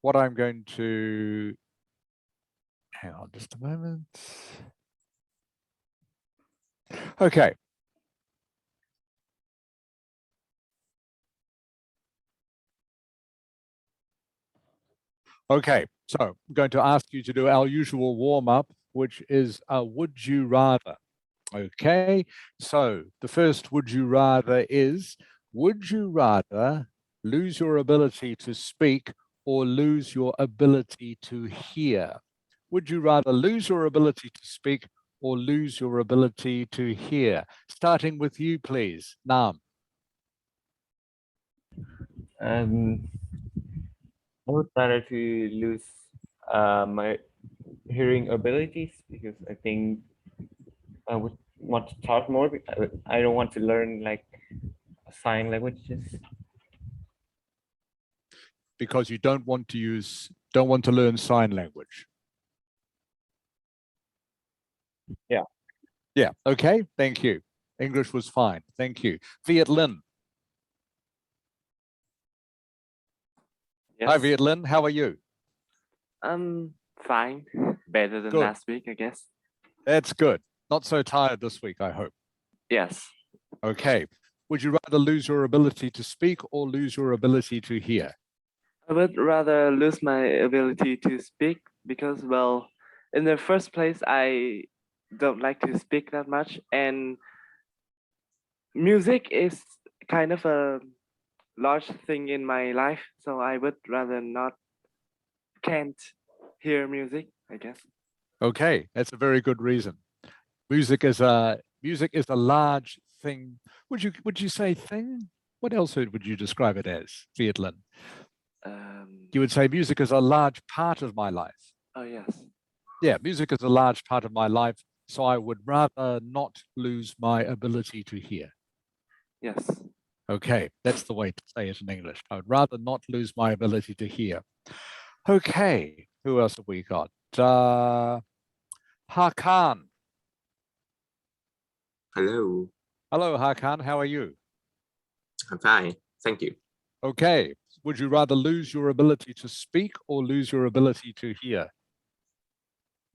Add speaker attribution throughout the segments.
Speaker 1: What I'm going to, hang on just a moment. Okay. Okay, so I'm going to ask you to do our usual warm-up, which is a would you rather. Okay, so the first would you rather is, would you rather lose your ability to speak or lose your ability to hear? Would you rather lose your ability to speak or lose your ability to hear? Starting with you, please, Nam.
Speaker 2: I would rather to lose my hearing abilities because I think I would want to talk more. I don't want to learn like sign languages.
Speaker 1: Because you don't want to learn sign language.
Speaker 2: Yeah.
Speaker 1: Yeah, okay, thank you. English was fine, thank you. Viet Lin.
Speaker 3: Yes.
Speaker 1: Hi, Viet Lin, how are you?
Speaker 3: Fine. Better than
Speaker 1: Good.
Speaker 3: last week, I guess.
Speaker 1: That's good. Not so tired this week, I hope.
Speaker 3: Yes.
Speaker 1: Okay. Would you rather lose your ability to speak or lose your ability to hear?
Speaker 3: I would rather lose my ability to speak because, well, in the first place, I don't like to speak that much, and music is kind of a large thing in my life, so I would rather can't hear music, I guess.
Speaker 1: Okay, that's a very good reason. Music is a large thing. Would you say thing? What else would you describe it as, Viet Lin? You would say music is a large part of my life.
Speaker 3: Oh, yes.
Speaker 1: Yeah, music is a large part of my life, so I would rather not lose my ability to hear.
Speaker 3: Yes.
Speaker 1: Okay, that's the way to say it in English. I would rather not lose my ability to hear. Okay, who else have we got? Hakan.
Speaker 4: Hello.
Speaker 1: Hello, Hakan. How are you?
Speaker 4: I'm fine. Thank you.
Speaker 1: Okay. Would you rather lose your ability to speak or lose your ability to hear?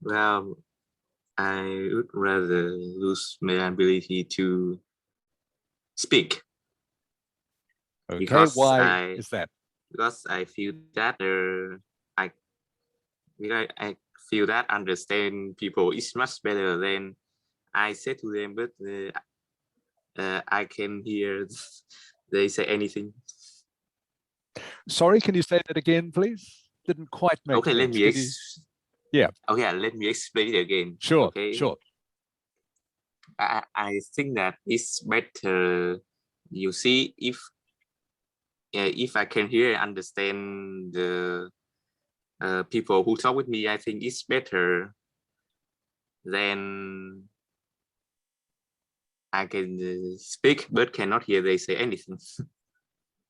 Speaker 4: Well, I would rather lose my ability to speak.
Speaker 1: Okay,
Speaker 4: because
Speaker 1: why is that?
Speaker 4: Because I feel that I feel that understand people is much better than I say to them, but I can hear they say anything.
Speaker 1: Sorry, can you say that again, please? Didn't quite make
Speaker 4: okay,
Speaker 1: sense.
Speaker 4: let me
Speaker 1: yeah.
Speaker 4: Okay, let me explain it again.
Speaker 1: Sure,
Speaker 4: okay.
Speaker 1: Sure.
Speaker 4: I think that it's better. You see, if I can hear and understand the people who talk with me, I think it's better than I can speak but cannot hear they say anything.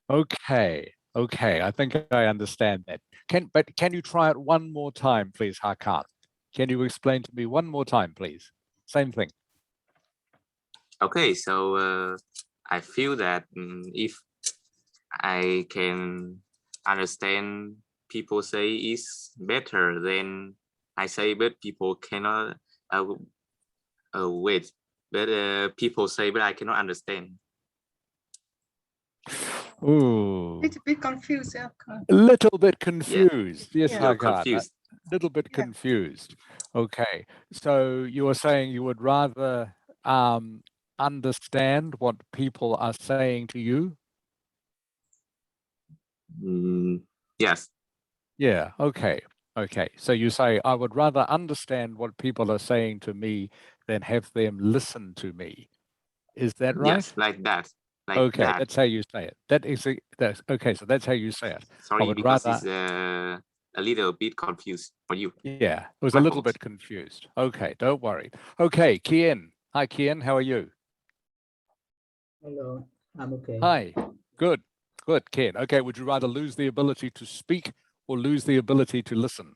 Speaker 1: Okay, I think I understand that. Can you try it one more time, please, Hakan? Can you explain to me one more time, please? Same thing.
Speaker 4: Okay, so I feel that if I can understand people say is better than I say, but people cannot wait. But people say, but I cannot understand.
Speaker 1: Ooh.
Speaker 5: Little bit confused. Yeah.
Speaker 1: A little bit confused. Yes,
Speaker 4: Yeah.
Speaker 1: Hakan.
Speaker 4: Confused.
Speaker 1: A little bit confused. Okay. So you were saying you would rather understand what people are saying to you?
Speaker 4: Yes.
Speaker 1: Yeah. Okay. Okay. So you say, I would rather understand what people are saying to me than have them listen to me. Is that right?
Speaker 4: Yes, like that. Like
Speaker 1: okay,
Speaker 4: that.
Speaker 1: That's how you say it. That's okay. So that's how you say it.
Speaker 4: Sorry,
Speaker 1: I would
Speaker 4: because
Speaker 1: rather...
Speaker 4: it's a little bit confused for you.
Speaker 1: Yeah, it was a little bit confused. Okay, don't worry. Okay, Kien. Hi, Kien. How are you?
Speaker 6: Hello, I'm okay.
Speaker 1: Hi. Good. Good, Kien. Okay, would you rather lose the ability to speak or lose the ability to listen?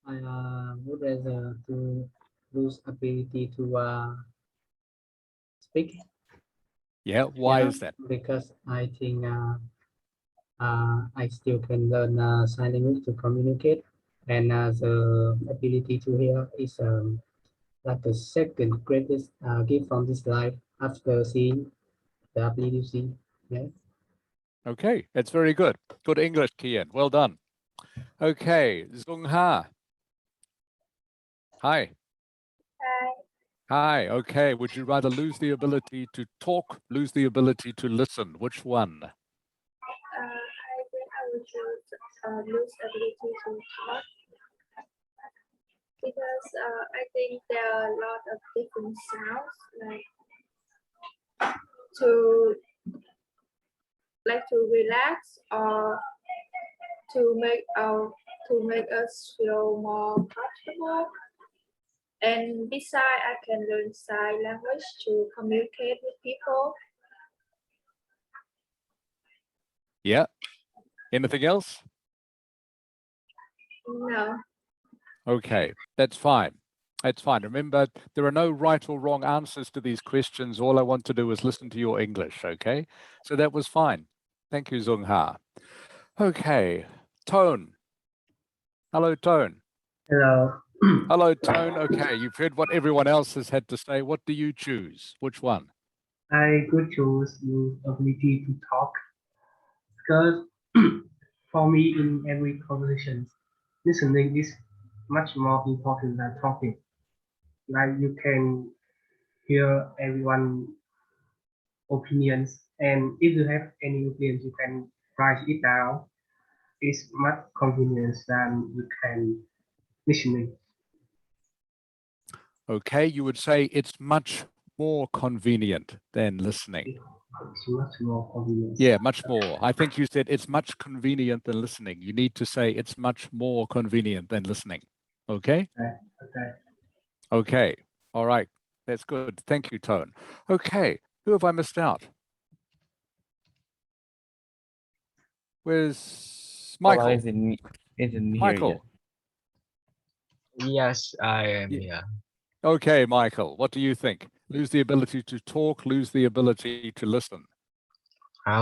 Speaker 6: I would rather to lose ability to speak.
Speaker 1: Yeah, why is that?
Speaker 6: Because I think I still can learn sign language to communicate, and the ability to hear is like the second greatest gift from this life after seeing the ability to see. Yeah.
Speaker 1: Okay, that's very good. Good English, Kian. Well done. Okay, Zung Ha. Hi.
Speaker 5: Hi.
Speaker 1: Hi. Okay. Would you rather lose the ability to talk, lose the ability to listen? Which one?
Speaker 5: I think I would choose lose ability to talk because I think there are a lot of different sounds to to relax or to make us feel more comfortable. And besides, I can learn sign language to communicate with people.
Speaker 1: Yeah. Anything else?
Speaker 5: No.
Speaker 1: Okay, that's fine. That's fine. Remember, there are no right or wrong answers to these questions. All I want to do is listen to your English, okay? So that was fine. Thank you, Zung Ha. Okay, Tone. Hello, Tone.
Speaker 7: Hello.
Speaker 1: Hello, Tone. Okay, you've heard what everyone else has had to say. What do you choose? Which one?
Speaker 7: I could choose the ability to talk because for me in every conversation, listening is much more important than talking. Like you can hear everyone's opinions, and if you have any opinions, you can write it down. It's much convenience than you can listening.
Speaker 1: Okay, you would say it's much more convenient than listening.
Speaker 7: It's much more convenient.
Speaker 1: Yeah, much more. I think you said it's much convenient than listening. You need to say it's much more convenient than listening. Okay?
Speaker 7: Okay.
Speaker 1: Okay. All right. That's good. Thank you, Tone. Okay. Who have I missed out? Where's
Speaker 2: Paula
Speaker 1: Michael?
Speaker 2: isn't here yet.
Speaker 1: Michael.
Speaker 8: Yes, I am
Speaker 1: Ye-
Speaker 8: here.
Speaker 1: Okay, Michael. What do you think? Lose the ability to talk, lose the ability to listen.
Speaker 8: I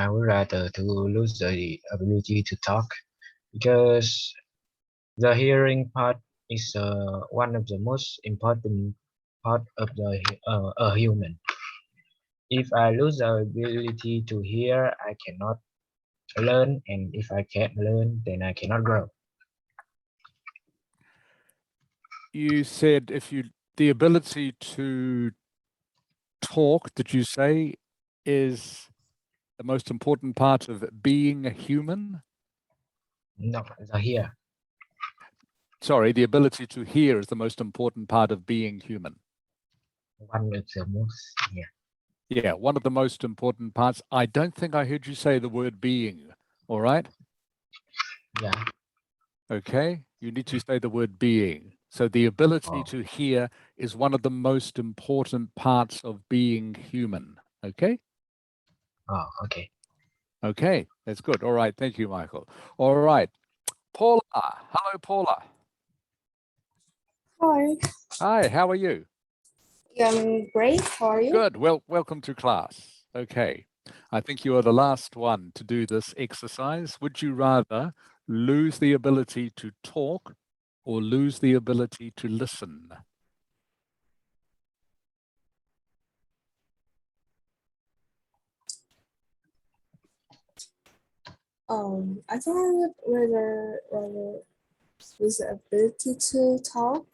Speaker 8: would rather to lose the ability to talk because the hearing part is one of the most important part of a human. If I lose the ability to hear, I cannot learn, and if I can't learn, then I cannot grow.
Speaker 1: You said the ability to talk, did you say, is the most important part of being a human?
Speaker 8: No, the hear.
Speaker 1: Sorry, the ability to hear is the most important part of being human.
Speaker 8: One of the most, yeah.
Speaker 1: Yeah, one of the most important parts. I don't think I heard you say the word being. All right.
Speaker 8: Yeah.
Speaker 1: Okay. You need to say the word being. So the ability
Speaker 8: Oh.
Speaker 1: to hear is one of the most important parts of being human. Okay.
Speaker 8: Oh, okay.
Speaker 1: Okay. That's good. All right. Thank you, Michael. All right. Paula. Hello, Paula.
Speaker 5: Hi.
Speaker 1: Hi. How are you?
Speaker 5: I'm great. How are you?
Speaker 1: Good. Well, welcome to class. Okay. I think you are the last one to do this exercise. Would you rather lose the ability to talk or lose the ability to listen?
Speaker 5: I think I would rather lose the ability to talk.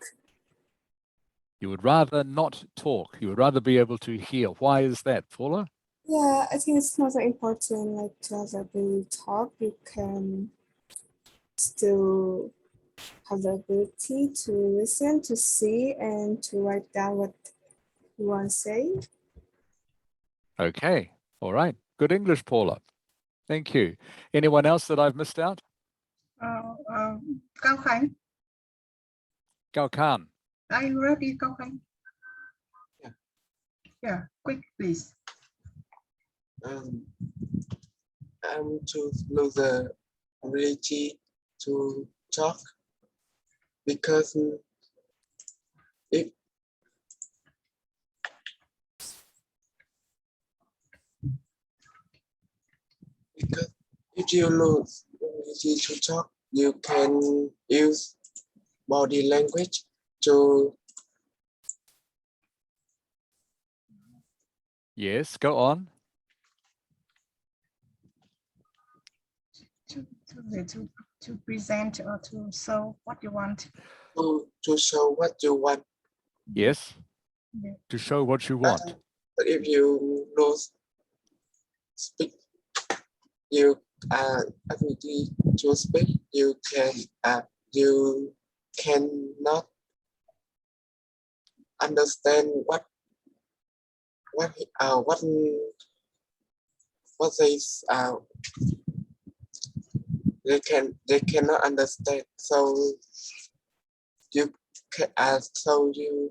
Speaker 1: You would rather not talk. You would rather be able to hear. Why is that, Paula?
Speaker 5: Yeah, I think it's not so important like to have the ability to talk. You can still have the ability to listen, to see, and to write down what you want to say.
Speaker 1: Okay. All right. Good English, Paula. Thank you. Anyone else that I've missed out?
Speaker 9: Cao Khánh,
Speaker 1: Gao Khan.
Speaker 9: are you ready, Cao Khánh?
Speaker 10: Yeah.
Speaker 9: Yeah, quick, please.
Speaker 10: I'm to lose the ability to talk because if because if you lose ability to talk, you can use body language to
Speaker 1: Yes, go on.
Speaker 9: To present or to show what you want.
Speaker 10: to show what you want.
Speaker 1: Yes,
Speaker 9: Yeah.
Speaker 1: to show what you want.
Speaker 10: But if you lose speak, you ability to speak, you cannot understand what what they cannot understand. So you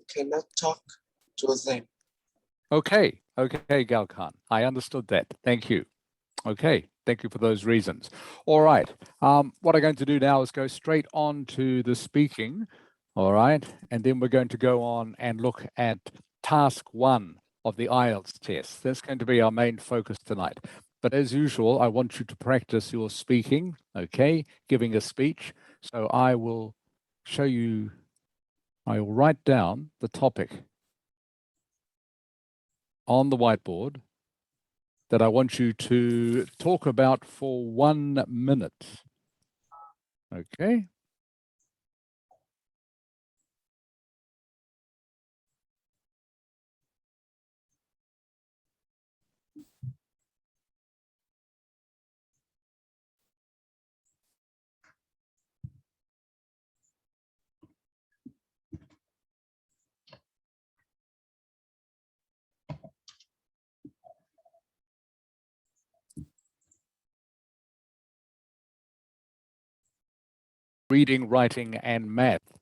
Speaker 10: cannot talk to them.
Speaker 1: Okay, Galkhan, I understood that. Thank you. Okay, thank you for those reasons. All right, what I'm going to do now is go straight on to the speaking, all right? And then we're going to go on and look at task 1 of the Ielts test. That's going to be our main focus tonight. But as usual, I want you to practice your speaking, okay? Giving a speech. So I will show you, I will write down the topic on the whiteboard that I want you to talk about for 1 minute. Okay. Reading, writing, and math.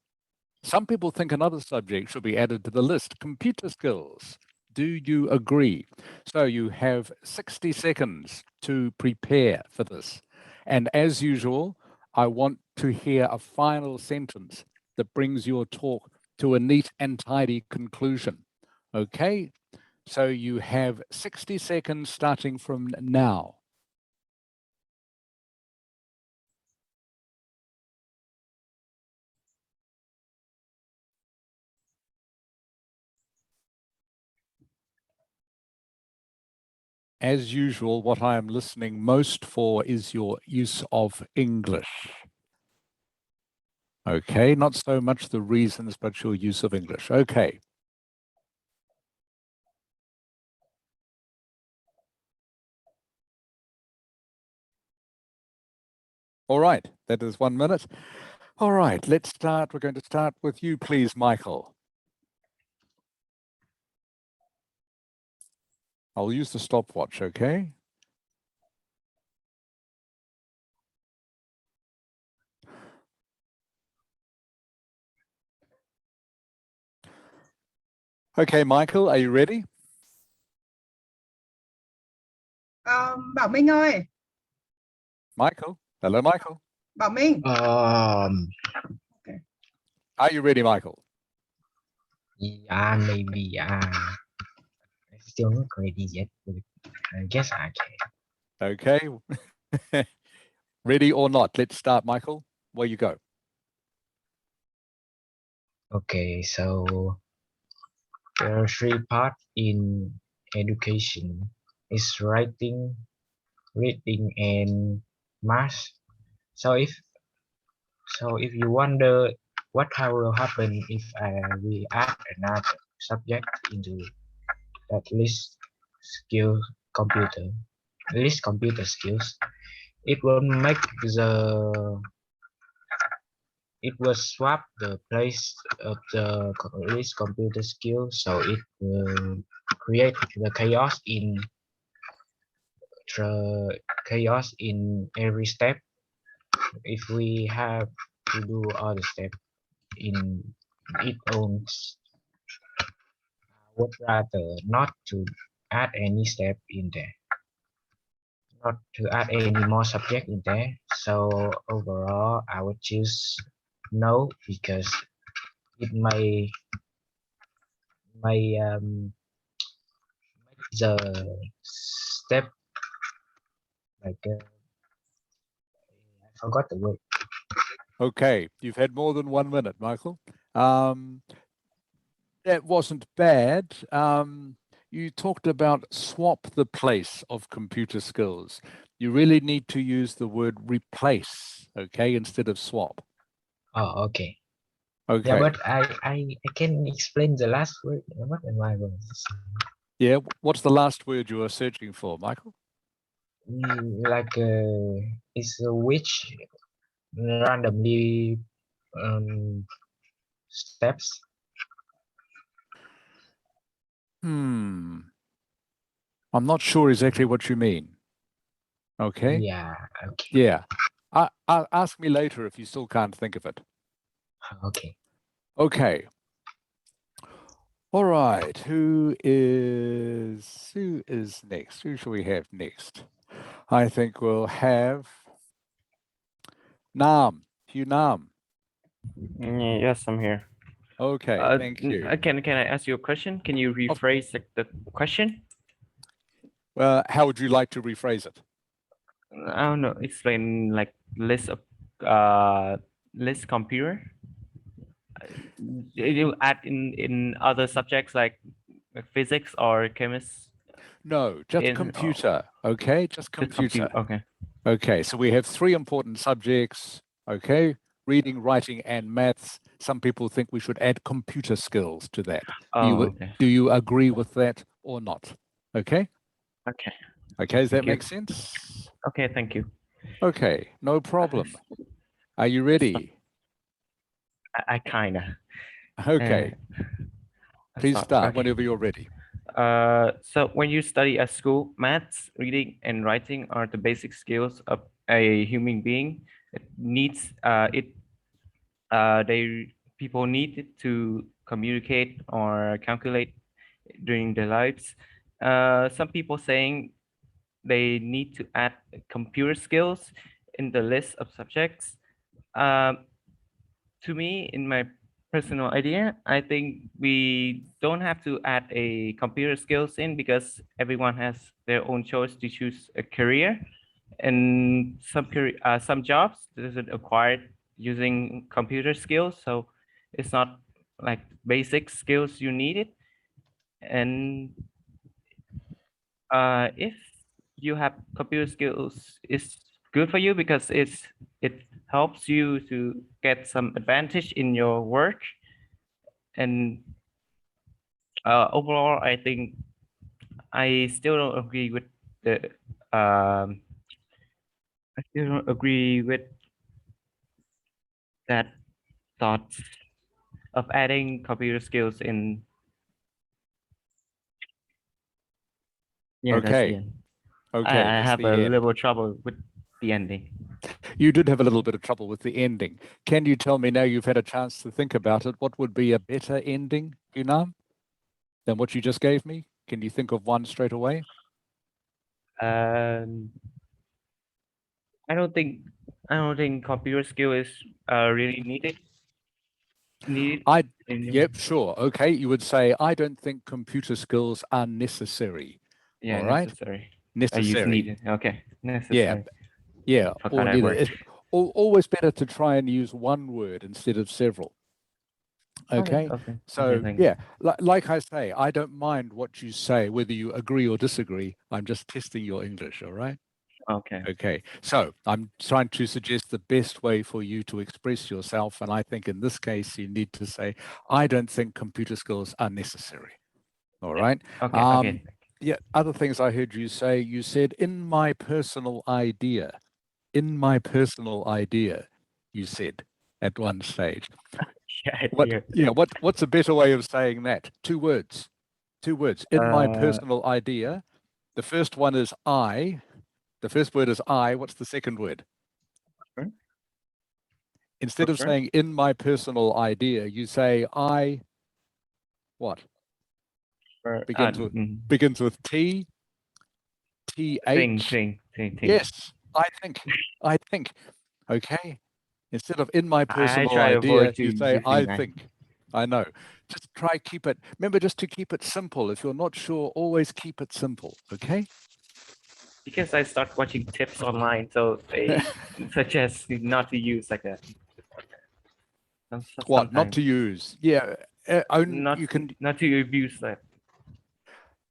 Speaker 1: Some people think another subject should be added to the list, computer skills. Do you agree? So you have 60 seconds to prepare for this. And as usual, I want to hear a final sentence that brings your talk to a neat and tidy conclusion. Okay? So you have 60 seconds starting from now. As usual, what I am listening most for is your use of English. Okay, not so much the reasons, but your use of English. Okay. All right, that is 1 minute. All right, let's start. We're going to start with you, please, Michael. I'll use the stopwatch, okay? Okay, Michael, are you ready?
Speaker 9: Bảo Minh ơi,
Speaker 1: Michael, hello, Michael.
Speaker 9: Bảo Minh.
Speaker 1: Are you ready, Michael?
Speaker 8: Yeah, maybe. I still not ready yet, but I guess I can.
Speaker 1: Okay. Ready or not? Let's start, Michael. Where you go.
Speaker 8: Okay, so there are 3 parts in education: is writing, reading, and math. So if you wonder what will happen if we add another subject into that list computer skills, it will make it will swap the place of the list computer skills, so it will create the chaos in every step. If we have to do all the steps in its own, I would rather not to add any step in there, not to add any more subject in there. So overall, I would choose no, because it may make the step like forgot the word.
Speaker 1: Okay, you've had more than 1 minute, Michael. That wasn't bad. You talked about swap the place of computer skills. You really need to use the word replace, okay, instead of swap.
Speaker 8: Oh, okay.
Speaker 1: Okay.
Speaker 8: Yeah, but I can explain the last word. What am I going to say?
Speaker 1: Yeah, what's the last word you are searching for, Michael?
Speaker 8: Like it's a which randomly steps.
Speaker 1: I'm not sure exactly what you mean. Okay.
Speaker 8: Yeah. Okay.
Speaker 1: Yeah. Ask me later if you still can't think of it.
Speaker 8: Okay.
Speaker 1: Okay. All right. Who is next? Who shall we have next? I think we'll have Nam. Hugh Nam.
Speaker 2: Yes, I'm here.
Speaker 1: Okay, thank you.
Speaker 2: Can I ask you a question? Can you rephrase the question?
Speaker 1: How would you like to rephrase it?
Speaker 2: I don't know. Explain like list of list computer. You add in other subjects like physics or chemist.
Speaker 1: No, just computer. Okay, just computer.
Speaker 2: Okay.
Speaker 1: Okay, so we have 3 important subjects. Okay, reading, writing, and maths. Some people think we should add computer skills to that.
Speaker 2: Okay.
Speaker 1: Do you agree with that or not? Okay.
Speaker 2: Okay.
Speaker 1: Okay, does that
Speaker 2: Thank you.
Speaker 1: make sense?
Speaker 2: Okay, thank you.
Speaker 1: Okay, no problem. Are you ready?
Speaker 2: I kinda.
Speaker 1: Okay, please start
Speaker 2: Okay.
Speaker 1: whenever you're ready.
Speaker 2: So when you study at school, maths, reading, and writing are the basic skills of a human being. It needs people need it to communicate or calculate during their lives. Some people saying they need to add computer skills in the list of subjects. To me, in my personal idea, I think we don't have to add a computer skills in because everyone has their own choice to choose a career, and some jobs doesn't acquire using computer skills, so it's not like basic skills you need it. And if you have computer skills, it's good for you because it helps you to get some advantage in your work. And overall, I think I still don't agree with the I still don't agree with that thought of adding computer skills in. Yeah, that's the
Speaker 1: Okay,
Speaker 2: end.
Speaker 1: okay,
Speaker 2: I
Speaker 1: that's
Speaker 2: have
Speaker 1: the
Speaker 2: a
Speaker 1: end.
Speaker 2: little trouble with the ending.
Speaker 1: You did have a little bit of trouble with the ending. Can you tell me now you've had a chance to think about it, what would be a better ending, Yunam, than what you just gave me? Can you think of one straight away?
Speaker 2: I don't think computer skill is really needed.
Speaker 1: Yep, sure. Okay, you would say, I don't think computer skills are necessary.
Speaker 2: Yeah,
Speaker 1: all right?
Speaker 2: necessary.
Speaker 1: Necessary.
Speaker 2: I use needed. Okay, necessary.
Speaker 1: Yeah,
Speaker 2: Forgot
Speaker 1: or
Speaker 2: that
Speaker 1: neither.
Speaker 2: word.
Speaker 1: It's always better to try and use one word instead of several. Okay. So
Speaker 2: thank
Speaker 1: yeah, like I say, I don't mind what you say, whether you agree or disagree. I'm just testing your English. All right.
Speaker 2: Okay.
Speaker 1: Okay. So I'm trying to suggest the best way for you to express yourself. And I think in this case, you need to say, I don't think computer skills are necessary. All right.
Speaker 2: Okay. Okay.
Speaker 1: Yeah. Other things I heard you say, you said, in my personal idea, you said at one stage. What's a better way of saying that? 2 words. 2 words. In my personal idea. The first one is I. The first word is I. What's the second word? Instead of saying in my personal idea, you say I. What? Begins with T. TH.
Speaker 2: Thing.
Speaker 1: Yes, I think. Okay. Instead of in my personal
Speaker 2: try
Speaker 1: idea,
Speaker 2: avoid to
Speaker 1: you say
Speaker 2: using
Speaker 1: I think. I know. Just try keep it. Remember, just to keep it simple. If you're not sure, always keep it simple. Okay.
Speaker 2: because I start watching tips online, so they suggest not to use like a.
Speaker 1: What not
Speaker 2: sometimes
Speaker 1: to use? Yeah,
Speaker 2: not
Speaker 1: you can
Speaker 2: not to abuse that,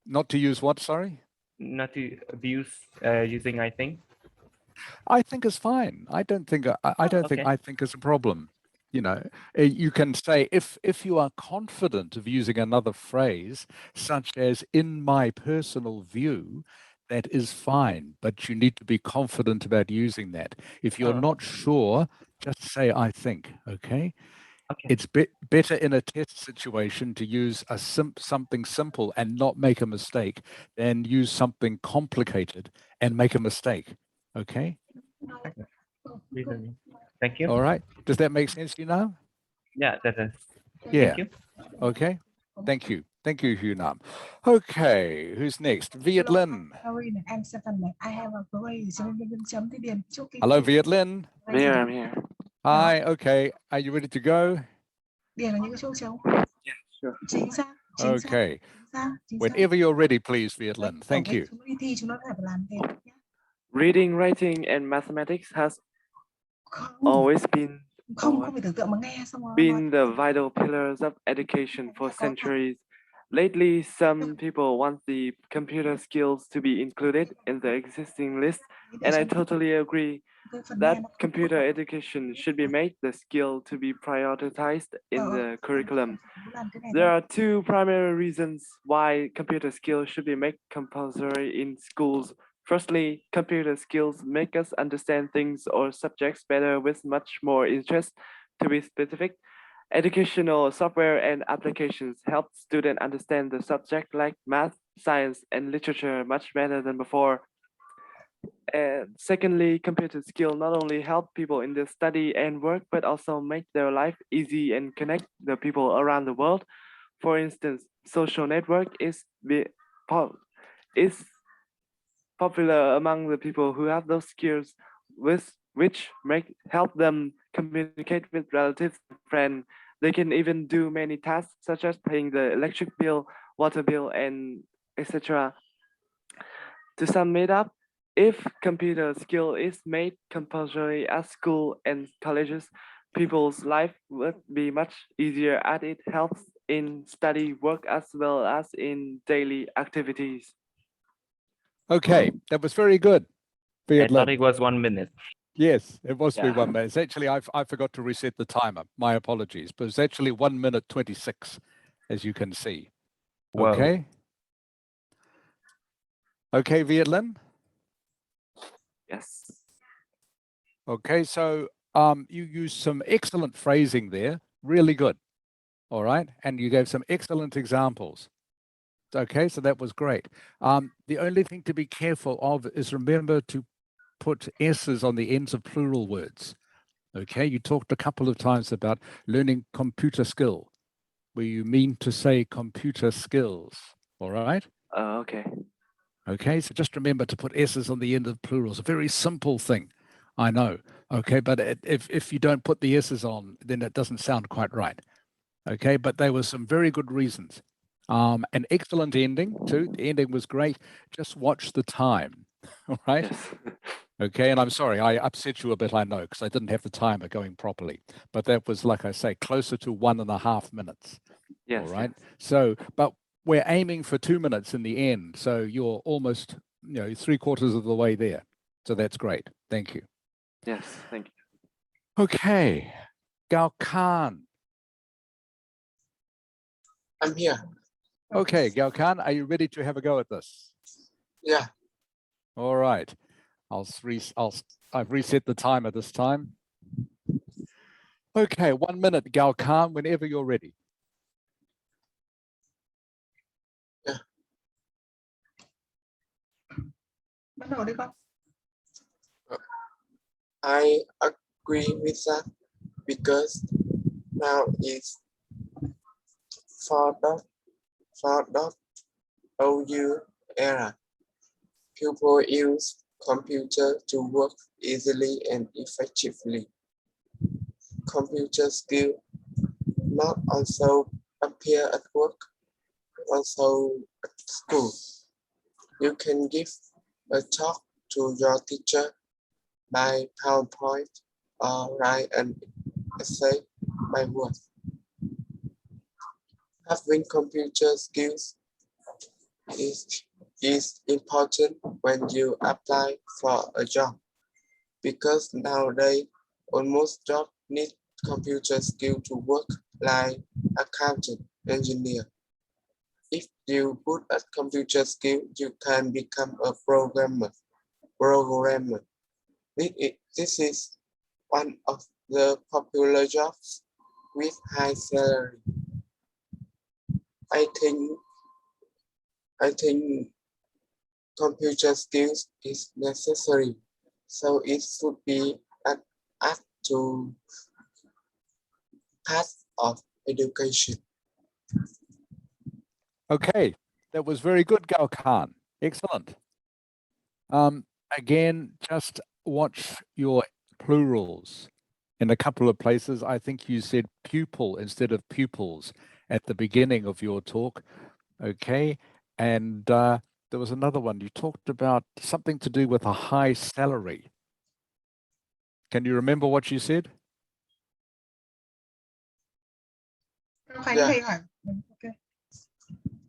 Speaker 1: not to use what? Sorry.
Speaker 2: not to abuse using I think.
Speaker 1: I think is fine. I don't think I don't think
Speaker 2: Okay.
Speaker 1: I think is a problem. You know, you can say if you are confident of using another phrase, such as "in my personal view," that is fine. But you need to be confident about using that. If you're
Speaker 2: Oh.
Speaker 1: not sure, just say "I think." Okay.
Speaker 2: Okay.
Speaker 1: It's better in a test situation to use something simple and not make a mistake than use something complicated and make a mistake. Okay.
Speaker 2: Reasoning. Thank you.
Speaker 1: All right. Does that make sense to you now?
Speaker 2: Yeah, that is.
Speaker 1: Yeah.
Speaker 2: Thank you.
Speaker 1: Okay. Thank you. Thank you, Hu Nam. Okay. Who's next? Viet Lin.
Speaker 9: Sorry, I'm Stefan. I have a query.
Speaker 1: Hello, Viet Lin.
Speaker 3: I'm here.
Speaker 1: Hi. Okay. Are you ready to go?
Speaker 9: Điền là những cái số trống.
Speaker 3: Yeah, sure.
Speaker 9: Chính xác.
Speaker 1: Okay.
Speaker 9: Chính xác.
Speaker 1: Whenever you're ready, please, Viet Lin. Thank you.
Speaker 9: Chúng nó đi thi, chúng nó phải làm thế.
Speaker 3: Reading, writing, and mathematics has
Speaker 9: Không,
Speaker 3: always been
Speaker 9: không phải tưởng tượng mà nghe xong rồi.
Speaker 3: been the vital pillars of education for centuries. Lately, some people want the computer skills to be included in the existing list, and I totally agree that computer education should be made the skill to be prioritized in the curriculum. There are two primary reasons why computer skills should be made compulsory in schools. Firstly, computer skills make us understand things or subjects better with much more interest. To be specific, educational software and applications help students understand the subject like math, science, and literature much better than before. And secondly, computer skill not only help people in their study and work, but also make their life easy and connect the people around the world. For instance, social network is popular among the people who have those skills, which help them communicate with relatives and friends. They can even do many tasks such as paying the electric bill, water bill, and etc. To sum it up, if computer skill is made compulsory at school and colleges, people's life would be much easier as it helps in study, work, as well as in daily activities.
Speaker 1: Okay. That was very good,
Speaker 2: I
Speaker 1: Viet
Speaker 2: thought
Speaker 1: Lin.
Speaker 2: it was 1 minute.
Speaker 1: Yes, it was to be
Speaker 3: Yeah.
Speaker 1: 1 minute. It's actually, I forgot to reset the timer. My apologies. But it's actually 1 minute 26, as you can see.
Speaker 2: Whoa.
Speaker 1: Okay. Okay, Viet Lin.
Speaker 3: Yes.
Speaker 1: Okay, so you used some excellent phrasing there. Really good. All right. And you gave some excellent examples. Okay, so that was great. The only thing to be careful of is remember to put S's on the ends of plural words. Okay, you talked a couple of times about learning computer skill, where you mean to say computer skills. All right.
Speaker 3: Okay.
Speaker 1: Okay, so just remember to put S's on the end of plurals. A very simple thing, I know. Okay, but if you don't put the S's on, then it doesn't sound quite right. Okay, but there were some very good reasons. An excellent ending too. The ending was great. Just watch the time. All right.
Speaker 3: Yes.
Speaker 1: Okay, and I'm sorry, I upset you a bit, I know, because I didn't have the timer going properly. But that was, like I say, closer to 1.5 minutes.
Speaker 3: Yes.
Speaker 1: All right.
Speaker 3: Yes.
Speaker 1: So, but we're aiming for 2 minutes in the end. So you're almost, 3/4 of the way there. So that's great. Thank you.
Speaker 3: Yes. Thank you.
Speaker 1: Okay. Gao Khan.
Speaker 10: I'm here.
Speaker 1: Okay, Gao Khan, are you ready to have a go at this?
Speaker 10: Yeah.
Speaker 1: All right. I've reset the timer this time. Okay, 1 minute, Gao Khan, whenever you're ready.
Speaker 9: Bắt đầu đi con.
Speaker 10: I agree with that because now is 4.0 era. People use computer to work easily and effectively. Computer skill not also appear at work, also at school. You can give a talk to your teacher by PowerPoint or write an essay by word. Having computer skills is important when you apply for a job because nowadays almost jobs need computer skill to work, like accountant, engineer. If you good at computer skill, you can become a programmer. This is one of the popular jobs with high salary. I think computer skills is necessary, so it should be an act to part of education.
Speaker 1: Okay, that was very good, Gao Khan. Excellent. Again, just watch your plurals. In a couple of places, I think you said pupil instead of pupils at the beginning of your talk. Okay, and there was another one. You talked about something to do with a high salary. Can you remember what you said?
Speaker 10: Yeah.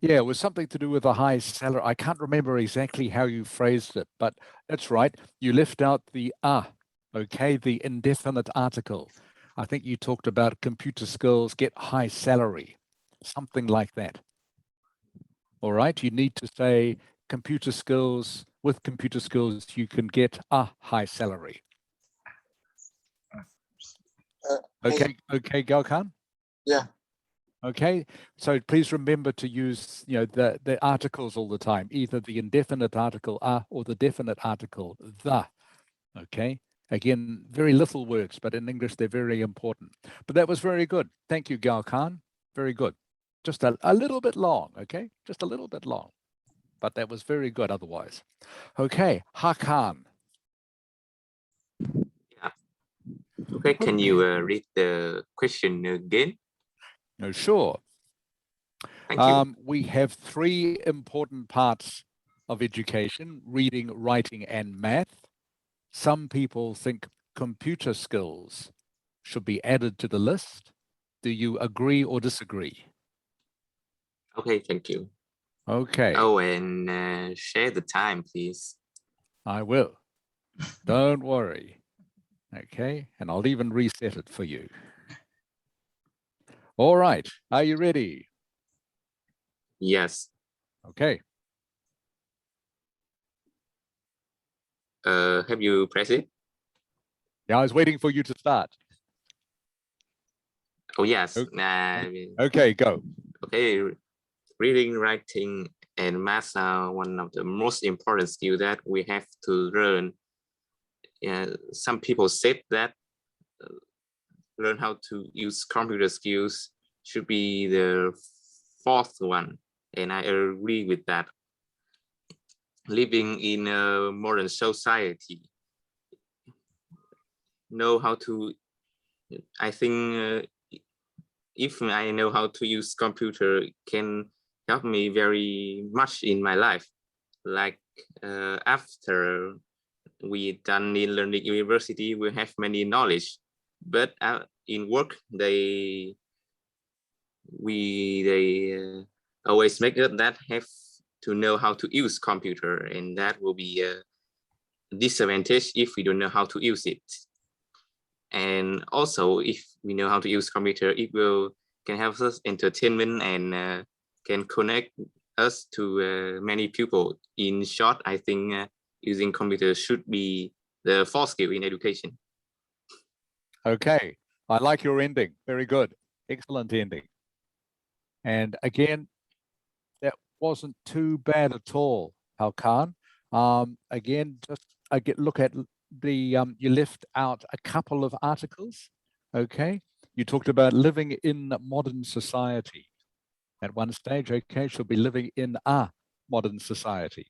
Speaker 1: Yeah, it was something to do with a high salary. I can't remember exactly how you phrased it, but that's right. You left out the okay, the indefinite article. I think you talked about computer skills get high salary, something like that. All right, you need to say computer skills, with computer skills, you can get a high salary. Okay, Gao Khan?
Speaker 10: Yeah.
Speaker 1: Okay, so please remember to use, the articles all the time, either the indefinite article or the definite article the. Okay, again, very little words, but in English they're very important. But that was very good. Thank you, Gao Khan. Very good. Just a little bit long, okay? Just a little bit long, but that was very good otherwise. Okay, Hakan.
Speaker 4: Yeah. Okay, can you read the question again?
Speaker 1: No, sure.
Speaker 4: Thank you.
Speaker 1: We have 3 important parts of education: reading, writing, and math. Some people think computer skills should be added to the list. Do you agree or disagree?
Speaker 4: Okay, thank you.
Speaker 1: Okay.
Speaker 4: Oh, and share the time, please.
Speaker 1: I will. Don't worry. Okay, and I'll even reset it for you. All right, are you ready?
Speaker 4: Yes.
Speaker 1: Okay.
Speaker 4: Have you pressed it?
Speaker 1: Yeah, I was waiting for you to start.
Speaker 4: Oh, yes.
Speaker 1: Okay, go.
Speaker 4: Okay, reading, writing, and math are one of the most important skills that we have to learn. Some people said that learn how to use computer skills should be the 4th one, and I agree with that. Living in a modern society, know how to, I think if I know how to use computer, it can help me very much in my life. Like after we done in learning university, we have many knowledge, but in work they always make it that have to know how to use computer, and that will be a disadvantage if we don't know how to use it. And also, if we know how to use computer, it can help us entertainment and can connect us to many people. In short, I think using computer should be the 4th skill in education.
Speaker 1: Okay, I like your ending. Very good. Excellent ending. And again, that wasn't too bad at all, Halkan. Again, just look at the, you left out a couple of articles, okay? You talked about living in modern society. At one stage, okay, she'll be living in a modern society.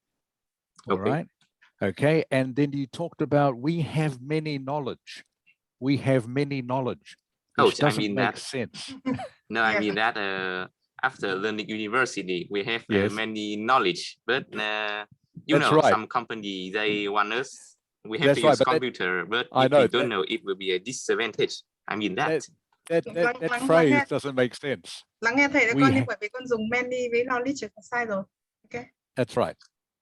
Speaker 1: All right. Okay, and then you talked about we have many knowledge. We have many knowledge, which doesn't make sense.
Speaker 4: No, I mean that after learning university, we have
Speaker 1: Yes.
Speaker 4: many knowledge, but You
Speaker 1: That's
Speaker 4: know,
Speaker 1: right.
Speaker 4: some company, they want us, we have
Speaker 1: That's
Speaker 4: to
Speaker 1: right,
Speaker 4: use
Speaker 1: but that-
Speaker 4: computer, but
Speaker 1: I
Speaker 4: if
Speaker 1: know
Speaker 4: we don't
Speaker 1: that-
Speaker 4: know, it will be a disadvantage. I mean that.
Speaker 1: That phrase doesn't make sense.
Speaker 9: Lắng nghe thầy là
Speaker 1: We
Speaker 9: con, nhưng
Speaker 1: ha-
Speaker 9: bởi vì con dùng many với knowledge là sai rồi. Ok.
Speaker 1: That's right.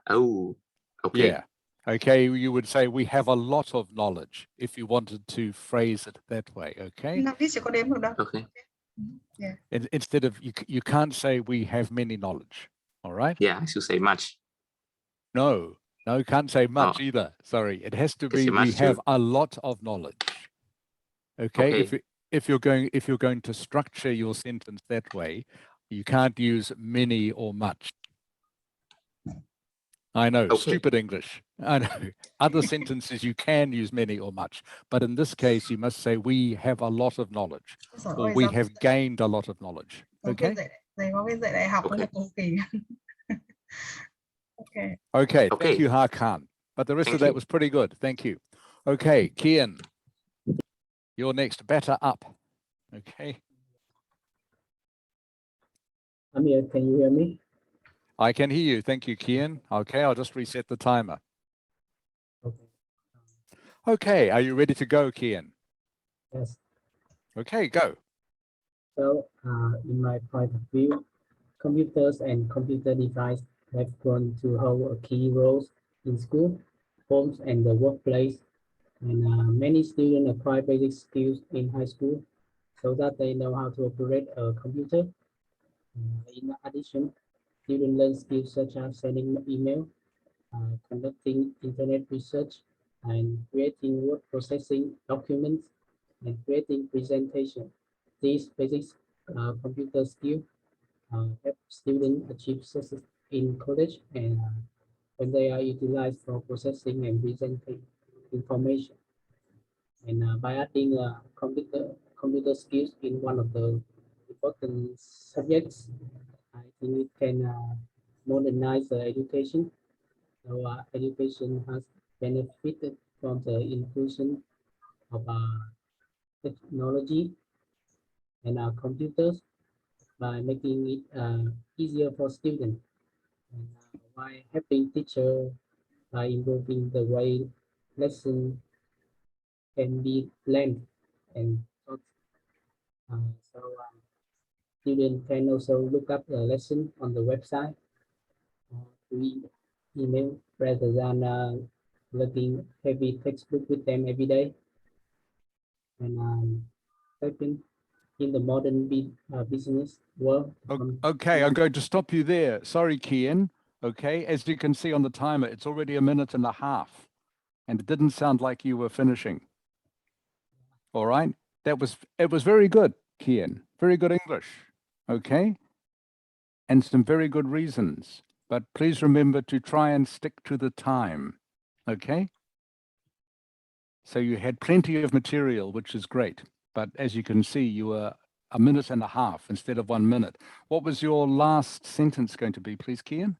Speaker 4: Oh, okay.
Speaker 1: Yeah. Okay, you would say we have a lot of knowledge if you wanted to phrase it that way. Okay.
Speaker 9: Knowledge chỉ có đếm được đâu.
Speaker 4: Okay.
Speaker 9: Yeah.
Speaker 1: Instead of you can't say we have many knowledge. All right.
Speaker 4: Yeah, I should say much.
Speaker 1: No, can't say much
Speaker 4: Oh.
Speaker 1: either. Sorry, it has to
Speaker 4: Can say
Speaker 1: be we
Speaker 4: much
Speaker 1: have
Speaker 4: too.
Speaker 1: a lot of knowledge. Okay.
Speaker 4: Okay.
Speaker 1: If you're going to structure your sentence that way, you can't use many or much. I know,
Speaker 4: Okay.
Speaker 1: stupid English. I know. Other sentences you can use many or much, but in this case you must say we have a lot of knowledge or we have gained a lot of knowledge. Okay.
Speaker 9: Thầy có biết dạy đại học
Speaker 4: Okay.
Speaker 9: là cực kỳ. Okay.
Speaker 1: Okay.
Speaker 4: Okay.
Speaker 1: Thank you, Hakan. But the rest of
Speaker 4: Thank
Speaker 1: that
Speaker 4: you.
Speaker 1: was pretty good. Thank you. Okay, Kian, you're next. Batter up. Okay.
Speaker 6: Amir, can you hear me?
Speaker 1: I can hear you. Thank you, Kian. Okay, I'll just reset the timer.
Speaker 6: Okay.
Speaker 1: Okay, are you ready to go, Kian?
Speaker 6: Yes.
Speaker 1: Okay, go.
Speaker 6: So, in my point of view, computers and computer devices have grown to hold a key roles in school, homes, and the workplace. And many students acquire basic skills in high school so that they know how to operate a computer. In addition, students learn skills such as sending email, conducting internet research, and creating word processing documents, and creating presentation. These basic computer skills help students achieve success in college and when they are utilized for processing and presenting information. And by adding computer skills in one of the important subjects, I think it can modernize the education. So education has benefited from the inclusion of technology and computers by making it easier for students and by helping teachers by improving the way lesson can be planned and taught. So students can also look up the lesson on the website through email rather than looking heavy textbook with them every day. And second, in the modern business world.
Speaker 1: Okay, I'm going to stop you there. Sorry, Kian. Okay, as you can see on the timer, it's already 1.5 minutes, and it didn't sound like you were finishing. All right, it was very good, Kian. Very good English. Okay, and some very good reasons. But please remember to try and stick to the time. Okay. So you had plenty of material, which is great. But as you can see, you were 1.5 minutes instead of 1 minute. What was your last sentence going to be, please, Kian?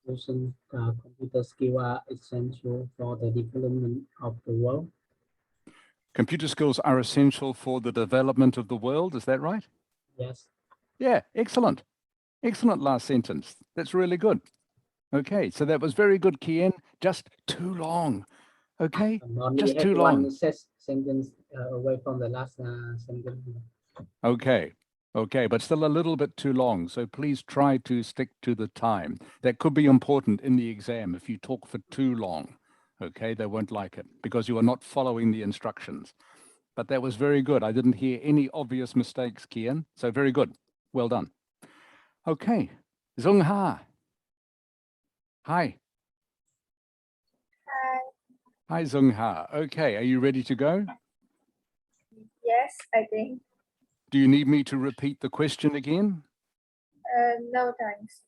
Speaker 6: Computer skills are essential for the development of the world.
Speaker 1: Computer skills are essential for the development of the world. Is that right?
Speaker 6: Yes.
Speaker 1: Yeah, excellent. Excellent last sentence. That's really good. Okay, so that was very good, Kian. Just too long. Okay, just too long.
Speaker 6: One sentence away from the last sentence.
Speaker 1: Okay, but still a little bit too long. So please try to stick to the time. That could be important in the exam if you talk for too long. Okay, they won't like it because you are not following the instructions. But that was very good. I didn't hear any obvious mistakes, Kian. So very good. Well done. Okay, Zung Ha. Hi. Hi, Zung Ha. Okay, are you ready to go?
Speaker 11: Yes, I think.
Speaker 1: Do you need me to repeat the question again?
Speaker 11: No, thanks.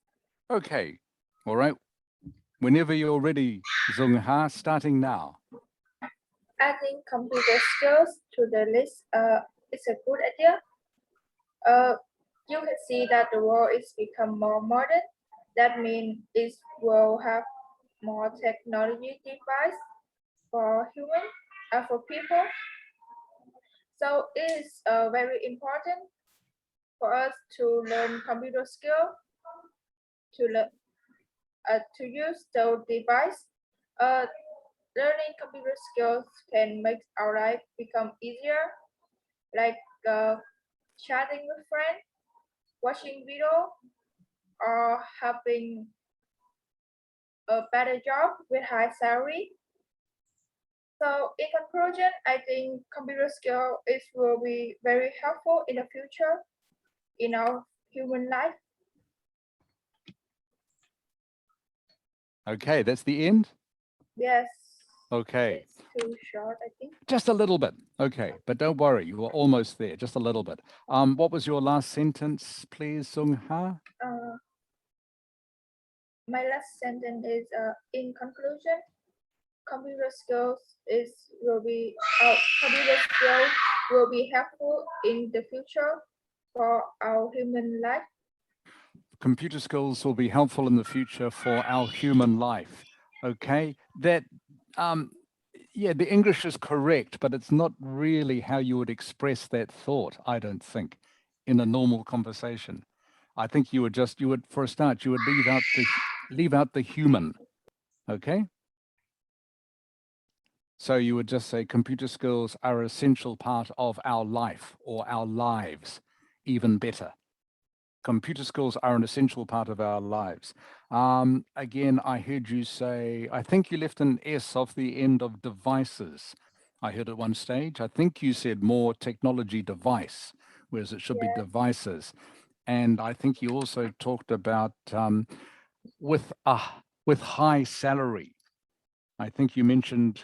Speaker 1: Okay, all right. Whenever you're ready, Zung Ha, starting now.
Speaker 11: Adding computer skills to the list is a good idea. You can see that the world is become more modern. That means it will have more technology device for human, for people. So it is very important for us to learn computer skill, to use the device. Learning computer skills can make our life become easier, like chatting with friends, watching video, or having a better job with high salary. So in conclusion, I think computer skill will be very helpful in the future in our human life.
Speaker 1: Okay, that's the end.
Speaker 11: Yes.
Speaker 1: Okay,
Speaker 11: It's too short, I think.
Speaker 1: just a little bit. Okay, but don't worry, you were almost there, just a little bit. What was your last sentence, please, Sung Ha?
Speaker 11: My last sentence is in conclusion, computer skills computer skills will be helpful in the future for our human life.
Speaker 1: Computer skills will be helpful in the future for our human life. Okay, that yeah, the English is correct, but it's not really how you would express that thought, I don't think, in a normal conversation. I think you would for a start, you would leave out the human. Okay. So you would just say computer skills are an essential part of our life or our lives, even better. Computer skills are an essential part of our lives. Again, I heard you say, I think you left an S off the end of devices. I heard at one stage, I think you said more technology device, whereas it should be devices. And I think you also talked about with high salary. I think you mentioned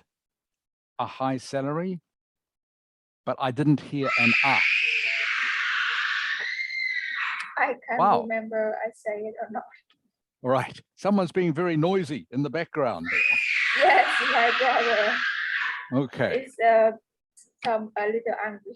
Speaker 1: a high salary, but I didn't hear an
Speaker 11: I can't
Speaker 1: Wow.
Speaker 11: remember I say it or not.
Speaker 1: All right, someone's being very noisy in the background there.
Speaker 11: Yes, my brother
Speaker 1: Okay,
Speaker 11: is a little angry.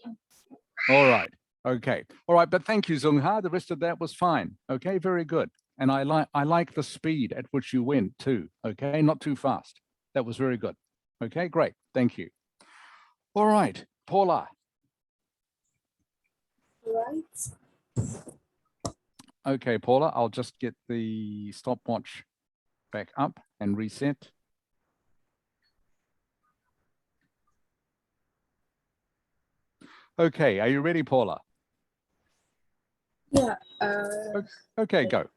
Speaker 1: all right, okay. All right, but thank you, Zung Ha. The rest of that was fine. Okay, very good. And I like the speed at which you went too. Okay, not too fast. That was very good. Okay, great. Thank you. All right, Paula.
Speaker 5: Right.
Speaker 1: Okay, Paula, I'll just get the stopwatch back up and reset. Okay, are you ready, Paula?
Speaker 5: Yeah.
Speaker 1: Okay, go.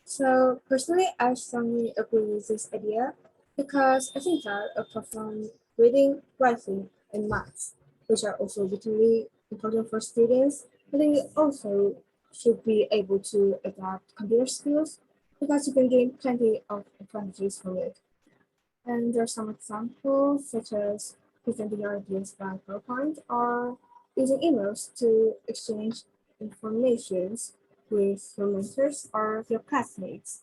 Speaker 5: So personally, I strongly agree with this idea because I think that apart from reading, writing, and maths, which are also literally important for students, I think you also should be able to adapt computer skills because you can gain plenty of advantages from it. And there are some examples such as presenting your ideas by PowerPoint or using emails to exchange informations with your mentors or your classmates.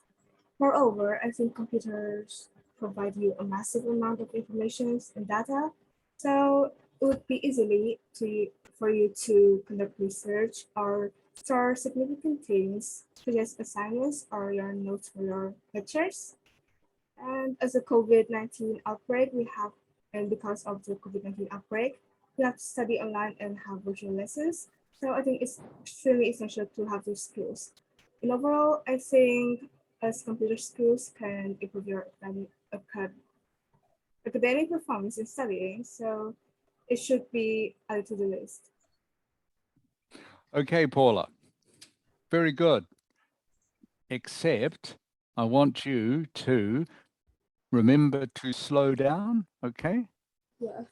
Speaker 5: Moreover, I think computers provide you a massive amount of information and data, so it would be easily for you to conduct research or store significant things such as assignments or your notes for your lectures. And as a COVID-19 outbreak, and because of the COVID-19 outbreak, we have to study online and have virtual lessons. So I think it's extremely essential to have these skills. And overall, I think as computer skills can improve your academic performance in studying, so it should be added to the list.
Speaker 1: Okay, Paula. Very good. Except I want you to remember to slow down, okay?
Speaker 5: Yeah.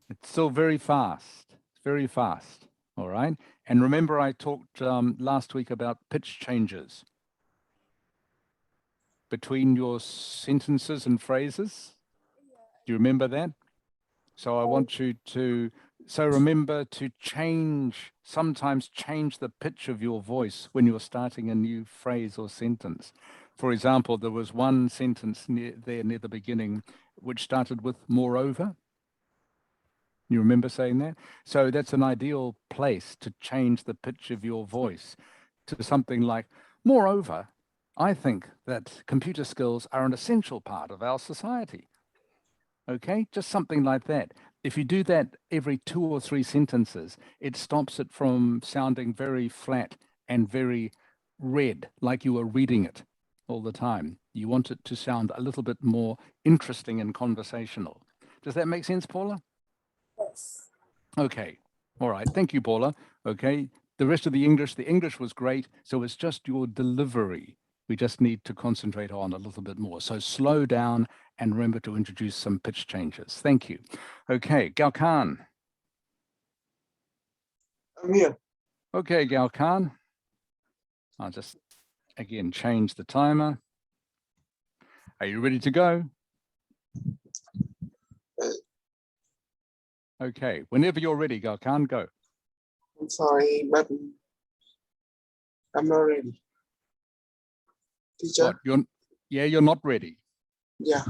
Speaker 1: It's still very fast, very fast, all right? And remember I talked last week about pitch changes between your sentences and phrases. Do you remember that? So I want you to, so remember to sometimes change the pitch of your voice when you're starting a new phrase or sentence. For example, there was one sentence near the beginning, which started with moreover. You remember saying that? So that's an ideal place to change the pitch of your voice to something like, moreover, I think that computer skills are an essential part of our society. Okay, just something like that. If you do that every 2 or 3 sentences, it stops it from sounding very flat and very read, like you were reading it. all the time. You want it to sound a little bit more interesting and conversational. Does that make sense, Paula?
Speaker 5: Yes.
Speaker 1: Okay. All right. Thank you, Paula. Okay. The rest of the English was great. So it's just your delivery we just need to concentrate on a little bit more. So slow down and remember to introduce some pitch changes. Thank you. Okay, Gao Khan.
Speaker 10: I'm here.
Speaker 1: Okay, Gao Khan. I'll just, again, change the timer. Are you ready to go? Okay, whenever you're ready, Gao Khan, go.
Speaker 10: I'm sorry, but I'm not ready. Teacher?
Speaker 1: What, you're not ready.
Speaker 10: Yeah.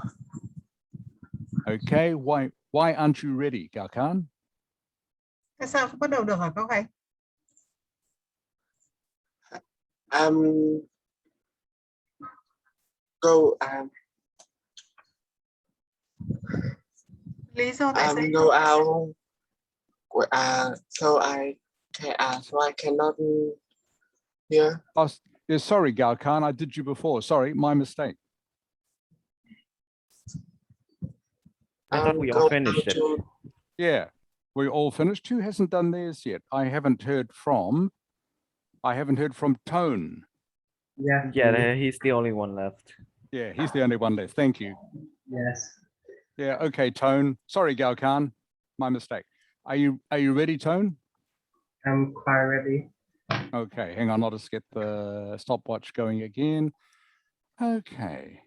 Speaker 1: Okay, why aren't you ready, Gao Khan?
Speaker 9: Tại sao không bắt đầu được hả các anh?
Speaker 10: Go
Speaker 9: Lý do tại sao?
Speaker 10: go out. So I cannot hear.
Speaker 1: Oh, yeah, sorry, Gao Khan, I did you before. Sorry, my mistake.
Speaker 2: I thought we all finished it.
Speaker 1: Yeah, we all finished. Who hasn't done theirs yet? I haven't heard from Tone.
Speaker 7: Yeah.
Speaker 2: Yeah, he's the only one left.
Speaker 1: Yeah, he's the only one left. Thank you.
Speaker 7: Yes.
Speaker 1: Yeah, okay, Tone. Sorry, Gao Khan, my mistake. Are you ready, Tone?
Speaker 7: I'm quite ready.
Speaker 1: Okay, hang on, I'll just get the stopwatch going again. Okay.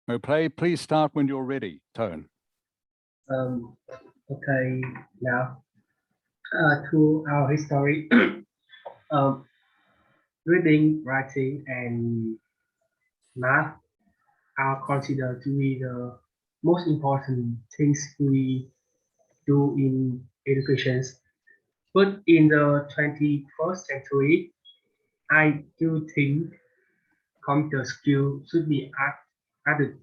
Speaker 1: Okay, please start when you're ready, Tone.
Speaker 7: Okay, now to our history. Reading, writing, and math are considered to be the most important things we do in education. But in the 21st century, I do think computer skill should be added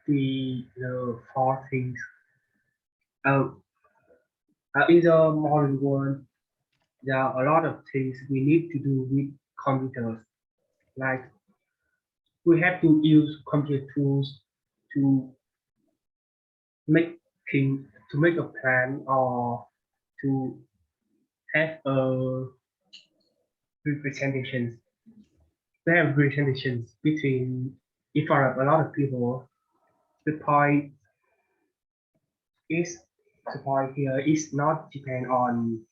Speaker 7: to the four things. In the modern world, there are a lot of things we need to do with computers. Like we have to use computer tools to make a plan or to have a representations. We have representations between in front of a lot of people. The point is the point here is not depend on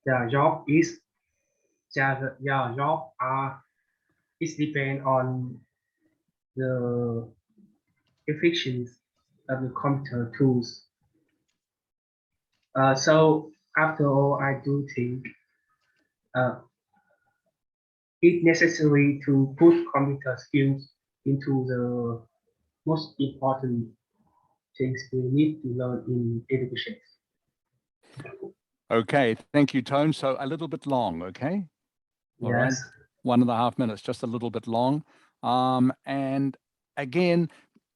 Speaker 7: the job is the job is depend on the efficiency of the computer tools. So after all, I do think it's necessary to put computer skills into the most important things we need to learn in education.
Speaker 1: Okay, thank you, Tone. So a little bit long, okay? All right,
Speaker 7: Yes.
Speaker 1: 1.5 minutes, just a little bit long. And again,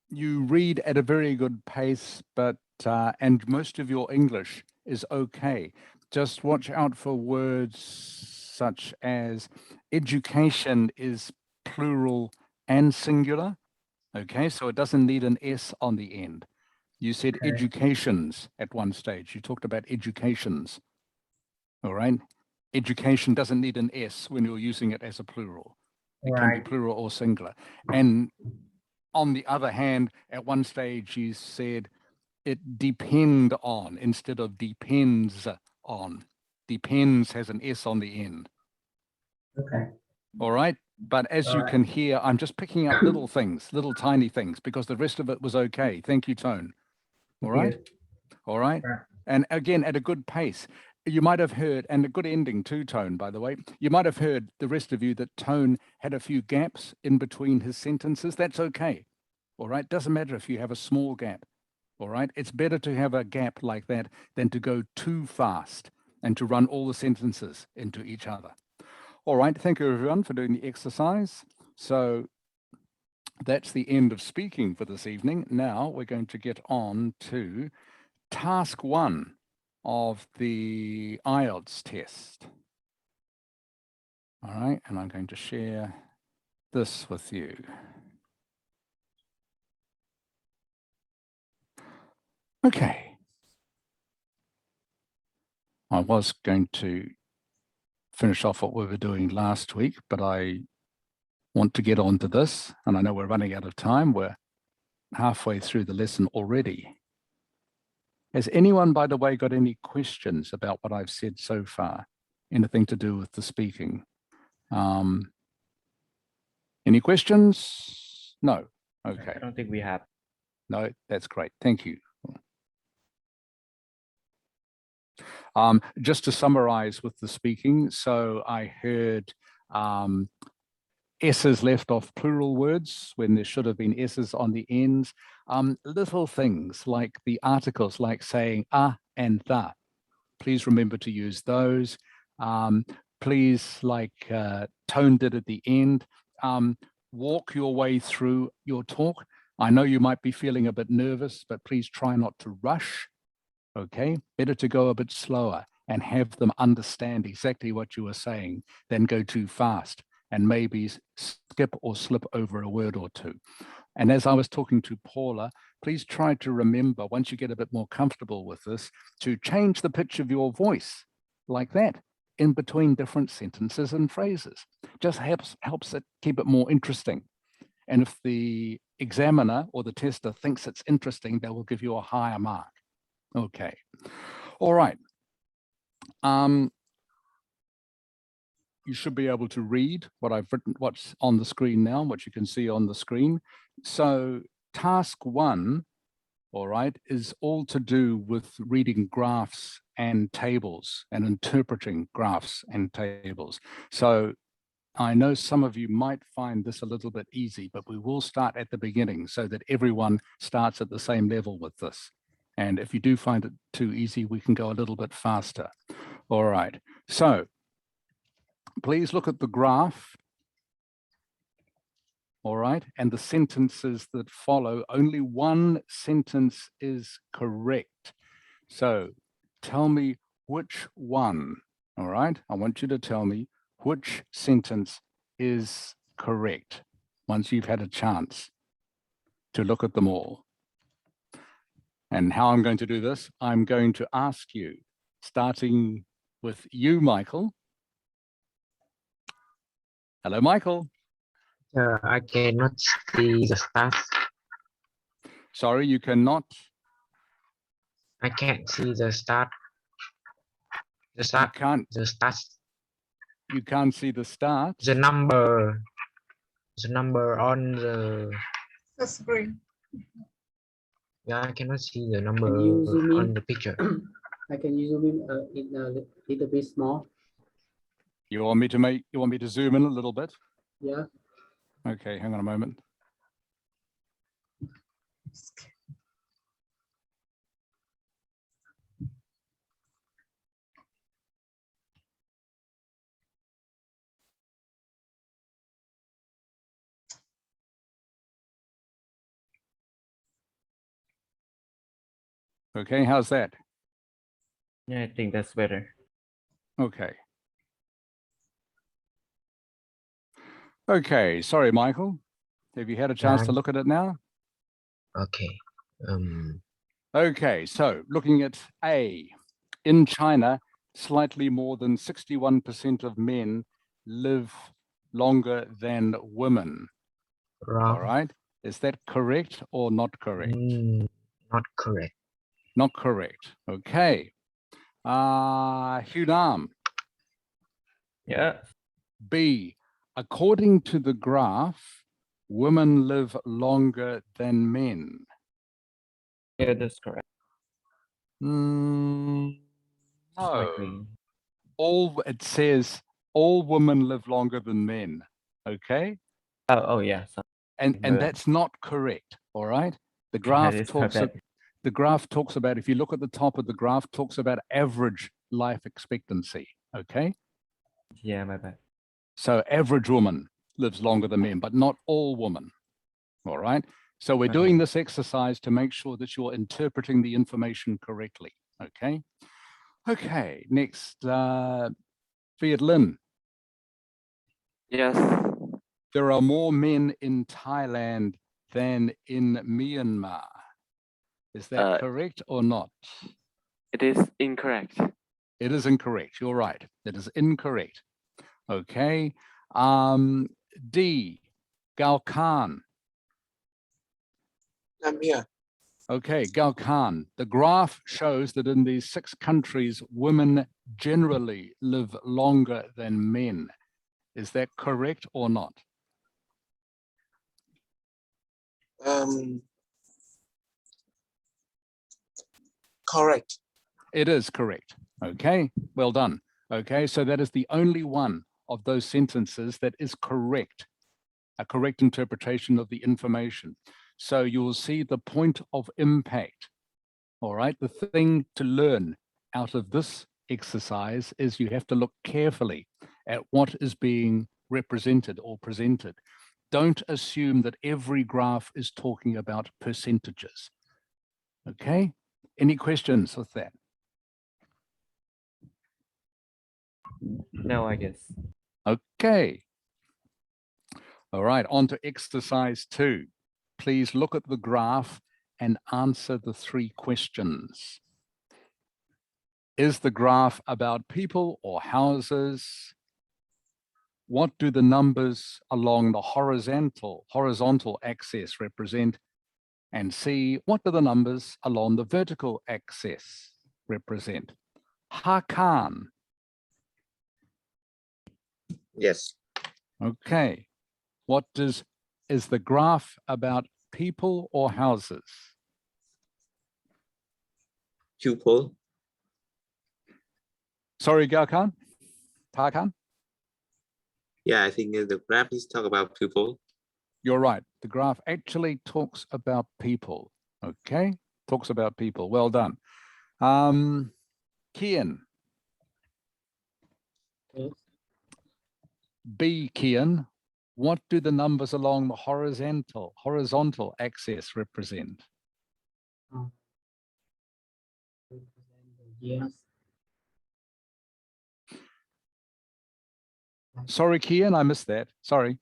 Speaker 1: you read at a very good pace, but and most of your English is okay. Just watch out for words such as education is plural and singular. Okay, so it doesn't need an S on the end. You said
Speaker 7: Okay.
Speaker 1: educations at one stage. You talked about educations. All right. Education doesn't need an S when you're using it as a plural. It can be
Speaker 7: Right.
Speaker 1: plural or singular. And on the other hand, at one stage you said it depend on instead of depends on. Depends has an S on the end.
Speaker 7: Okay.
Speaker 1: All right. But as
Speaker 7: All
Speaker 1: you
Speaker 7: right.
Speaker 1: can hear, I'm just picking up little things, little tiny things, because the rest of it was okay. Thank you, Tone. All right. All right.
Speaker 7: Right.
Speaker 1: And again, at a good pace. You might have heard, and a good ending too, Tone, by the way, you might have heard, the rest of you, that Tone had a few gaps in between his sentences. That's okay. All right. Doesn't matter if you have a small gap. All right. It's better to have a gap like that than to go too fast and to run all the sentences into each other. All right. Thank you, everyone, for doing the exercise. So that's the end of speaking for this evening. Now we're going to get on to task 1 of the Ielts test. All right, and I'm going to share this with you. Okay. I was going to finish off what we were doing last week, but I want to get on to this, and I know we're running out of time. We're halfway through the lesson already. Has anyone, by the way, got any questions about what I've said so far? Anything to do with the speaking? Any questions? No. Okay.
Speaker 2: I don't think we have.
Speaker 1: No, that's great. Thank you. Just to summarize with the speaking, so I heard S's left off plural words when there should have been S's on the ends. Little things like the articles, like saying and the. Please remember to use those. Please, like Tone did at the end, walk your way through your talk. I know you might be feeling a bit nervous, but please try not to rush. Okay, better to go a bit slower and have them understand exactly what you are saying than go too fast and maybe skip or slip over a word or two. And as I was talking to Paula, please try to remember, once you get a bit more comfortable with this, to change the pitch of your voice like that in between different sentences and phrases. Just helps it keep it more interesting. And if the examiner or the tester thinks it's interesting, they will give you a higher mark. Okay, all right. You should be able to read what I've written, what's on the screen now, what you can see on the screen. So task 1, all right, is all to do with reading graphs and tables and interpreting graphs and tables. So I know some of you might find this a little bit easy, but we will start at the beginning so that everyone starts at the same level with this. And if you do find it too easy, we can go a little bit faster. All right, so please look at the graph. All right, and the sentences that follow, only one sentence is correct. So tell me which one, all right? I want you to tell me which sentence is correct once you've had a chance to look at them all. And how I'm going to do this, I'm going to ask you, starting with you, Michael. Hello, Michael.
Speaker 8: I cannot see the start.
Speaker 1: Sorry, you cannot.
Speaker 8: I can't see the start. The start. The start.
Speaker 1: You can't see the start.
Speaker 8: The number. The number on the
Speaker 9: screen.
Speaker 8: Yeah, I cannot see the number on the picture.
Speaker 6: I can use zoom in a little bit small.
Speaker 1: You want me to zoom in a little bit?
Speaker 6: Yeah.
Speaker 1: Okay, hang on a moment. Okay, how's that?
Speaker 2: Yeah, I think that's better.
Speaker 1: Okay. Okay, sorry, Michael. Have you had a chance to look at it now?
Speaker 8: Okay.
Speaker 1: Okay, so looking at A, in China, slightly more than 61% of men live longer than women.
Speaker 8: Wrong.
Speaker 1: All right, is that correct or not correct?
Speaker 8: Not correct.
Speaker 1: Not correct. Okay. Hunam.
Speaker 2: Yeah.
Speaker 1: B, according to the graph, women live longer than men.
Speaker 2: Yeah, that's correct.
Speaker 1: No.
Speaker 2: Likely.
Speaker 1: It says all women live longer than men. Okay.
Speaker 2: Oh yeah.
Speaker 1: And that's not correct. All right. The graph talks about, if you look at the top of the graph, talks about average life expectancy. Okay.
Speaker 2: Yeah, my bad.
Speaker 1: So average woman lives longer than men, but not all women. All right. So we're doing this exercise to make sure that you're interpreting the information correctly. Okay. Okay. Next, Viet Lin.
Speaker 3: Yes.
Speaker 1: There are more men in Thailand than in Myanmar. Is that correct or not?
Speaker 3: It is incorrect.
Speaker 1: It is incorrect. You're right. It is incorrect. Okay. D, Gao Khan.
Speaker 10: I'm here.
Speaker 1: Okay, Gao Khan. The graph shows that in these 6 countries, women generally live longer than men. Is that correct or not?
Speaker 10: Correct.
Speaker 1: It is correct. Okay, well done. Okay, so that is the only one of those sentences that is correct, a correct interpretation of the information. So you will see the point of impact. All right, the thing to learn out of this exercise is you have to look carefully at what is being represented or presented. Don't assume that every graph is talking about percentages. Okay, any questions with that?
Speaker 2: No, I guess.
Speaker 1: Okay. All right, on to exercise 2. Please look at the graph and answer the 3 questions. Is the graph about people or houses? What do the numbers along the horizontal axis represent? And C, what do the numbers along the vertical axis represent? Hakan.
Speaker 4: Yes.
Speaker 1: Okay. Is the graph about people or houses?
Speaker 4: Pupil.
Speaker 1: Sorry, Gaukan? Tarkan?
Speaker 4: Yeah, I think the graph is talk about pupil.
Speaker 1: You're right. The graph actually talks about people. Okay, talks about people. Well done. Kian.
Speaker 6: Yes.
Speaker 1: B, Kian. What do the numbers along the horizontal axis represent?
Speaker 6: Yes.
Speaker 1: Sorry, Kian, I missed that. Sorry.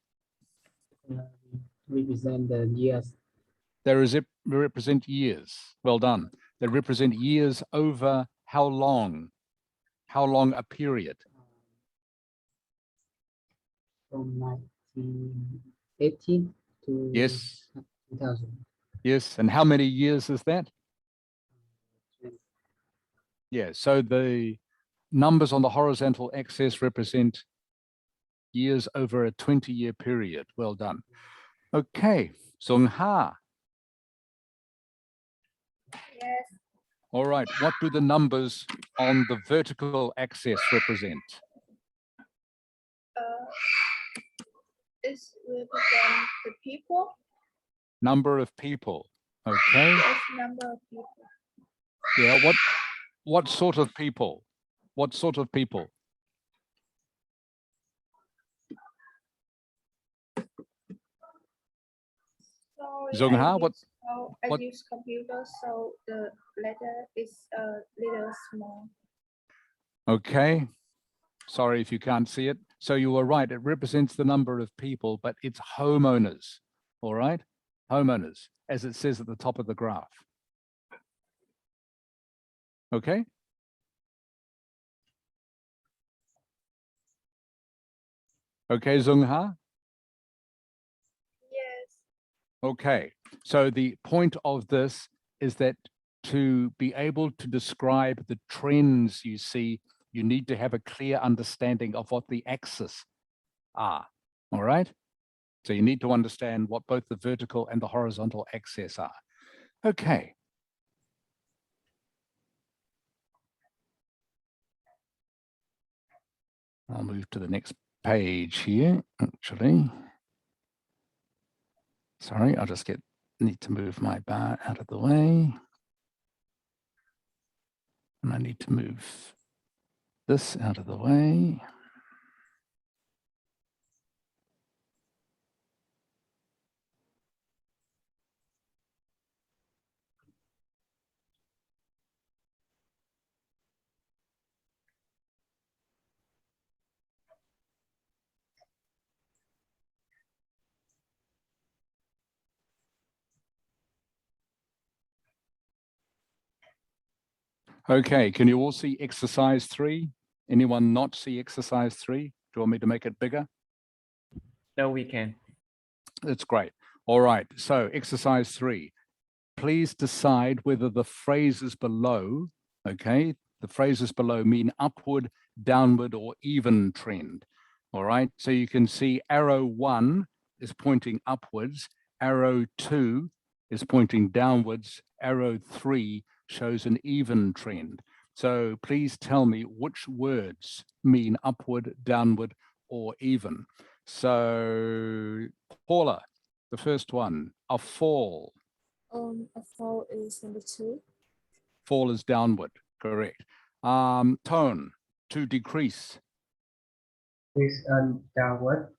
Speaker 6: Represent the years.
Speaker 1: They represent years. Well done. They represent years over how long? How long a period?
Speaker 6: From 1918 to
Speaker 1: Yes.
Speaker 6: 2000.
Speaker 1: Yes. And how many years is that? Yeah. So the numbers on the horizontal axis represent years over a 20-year period. Well done. Okay. Sung Ha.
Speaker 11: Yes.
Speaker 1: All right. What do the numbers on the vertical axis represent?
Speaker 11: It's represent the people.
Speaker 1: Number of people. Okay.
Speaker 11: Yes, number of people.
Speaker 1: Yeah. What sort of people? What sort of people?
Speaker 11: So
Speaker 1: Zongha, what?
Speaker 11: I use computer, so the letter is a little small.
Speaker 1: Okay. Sorry if you can't see it. So you were right. It represents the number of people, but it's homeowners. All right. Homeowners, as it says at the top of the graph. Okay. Okay, Zongha.
Speaker 11: Yes.
Speaker 1: Okay. So the point of this is that to be able to describe the trends you see, you need to have a clear understanding of what the axes are. All right. So you need to understand what both the vertical and the horizontal axis are. Okay. I'll move to the next page here, actually. Sorry, I'll just need to move my bar out of the way. And I need to move this out of the way. Okay, can you all see exercise 3? Anyone not see exercise 3? Do you want me to make it bigger?
Speaker 2: No, we can.
Speaker 1: That's great. All right, so exercise 3. Please decide whether the phrases below, okay, the phrases below mean upward, downward, or even trend. All right, so you can see arrow 1 is pointing upwards, arrow 2 is pointing downwards, arrow 3 shows an even trend. So please tell me which words mean upward, downward, or even. So Paula, the first one, a fall.
Speaker 5: A fall is number 2.
Speaker 1: Fall is downward, correct. Tone, to decrease.
Speaker 7: Is downward.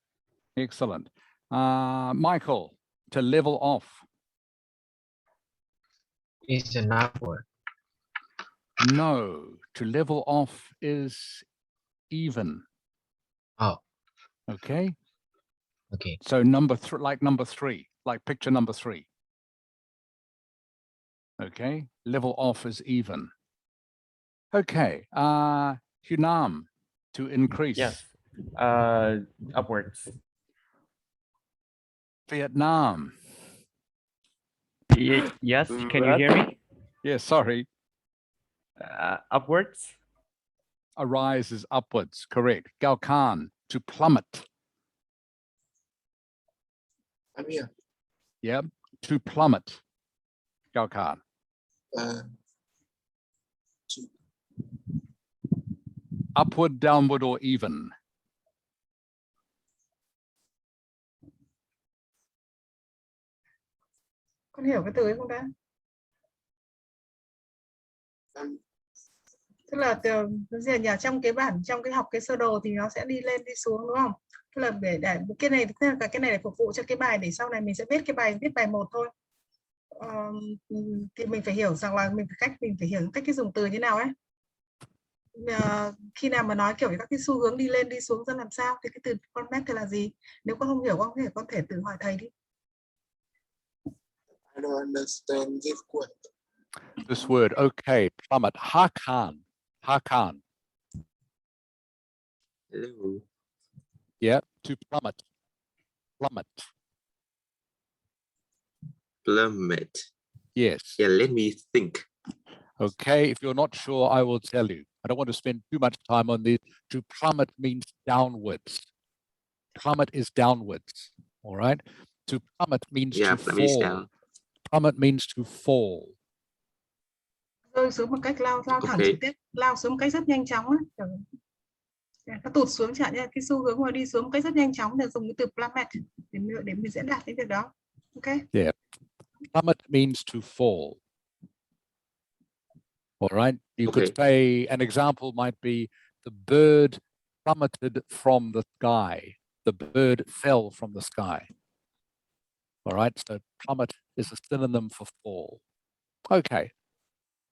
Speaker 1: Excellent. Michael, to level off.
Speaker 8: Is an upward.
Speaker 1: No, to level off is even.
Speaker 8: Oh,
Speaker 1: Okay.
Speaker 8: okay.
Speaker 1: So number 3, like number 3, like picture number 3. Okay, level off is even. Okay, Hunam, to increase.
Speaker 2: Yes. Upwards.
Speaker 1: Vietnam.
Speaker 2: Yes. Can you hear me?
Speaker 1: Yeah, sorry.
Speaker 2: Upwards.
Speaker 1: A rise is upwards, correct. Gao Khan, to plummet.
Speaker 10: I'm here.
Speaker 1: Yep, to plummet. Gao Khan. Upward, downward, or even.
Speaker 9: Con hiểu cái từ ấy không ta? Tức là trong cái bản, trong cái học cái sơ đồ thì nó sẽ đi lên đi xuống đúng không? Tức là để cái này, tức là cái này để phục vụ cho cái bài để sau này mình sẽ viết bài 1 thôi. Thì mình phải hiểu rằng là mình phải hiểu cách cái dùng từ như nào ấy. Khi nào mà nói kiểu các cái xu hướng đi lên đi xuống ra làm sao thì cái từ format thì là gì? Nếu con không hiểu con thể tự hỏi thầy đi.
Speaker 10: I don't understand this word.
Speaker 1: This word, okay, plummet. Hakan. Hakan.
Speaker 4: Hello.
Speaker 1: Yeah, to plummet. Plummet.
Speaker 4: Plummet.
Speaker 1: Yes.
Speaker 4: Yeah, let me think.
Speaker 1: Okay, if you're not sure, I will tell you. I don't want to spend too much time on this. To plummet means downwards. Plummet is downwards, all right? To plummet means
Speaker 4: Yeah,
Speaker 1: to
Speaker 4: plummet is
Speaker 1: fall.
Speaker 4: down.
Speaker 1: Plummet means to fall.
Speaker 9: Rơi xuống một cách lao thẳng
Speaker 4: Okay.
Speaker 9: trực tiếp, lao xuống một cách rất nhanh chóng ấy. Nó tụt xuống chẳng như cái xu hướng mà đi xuống một cách rất nhanh chóng để dùng cái từ plummet để mình diễn đạt cái việc đó. Okay.
Speaker 1: Yeah. Plummet means to fall. All right. You could say an example might be the bird plummeted from the sky. The bird fell from the sky. All right. So plummet is a synonym for fall. Okay.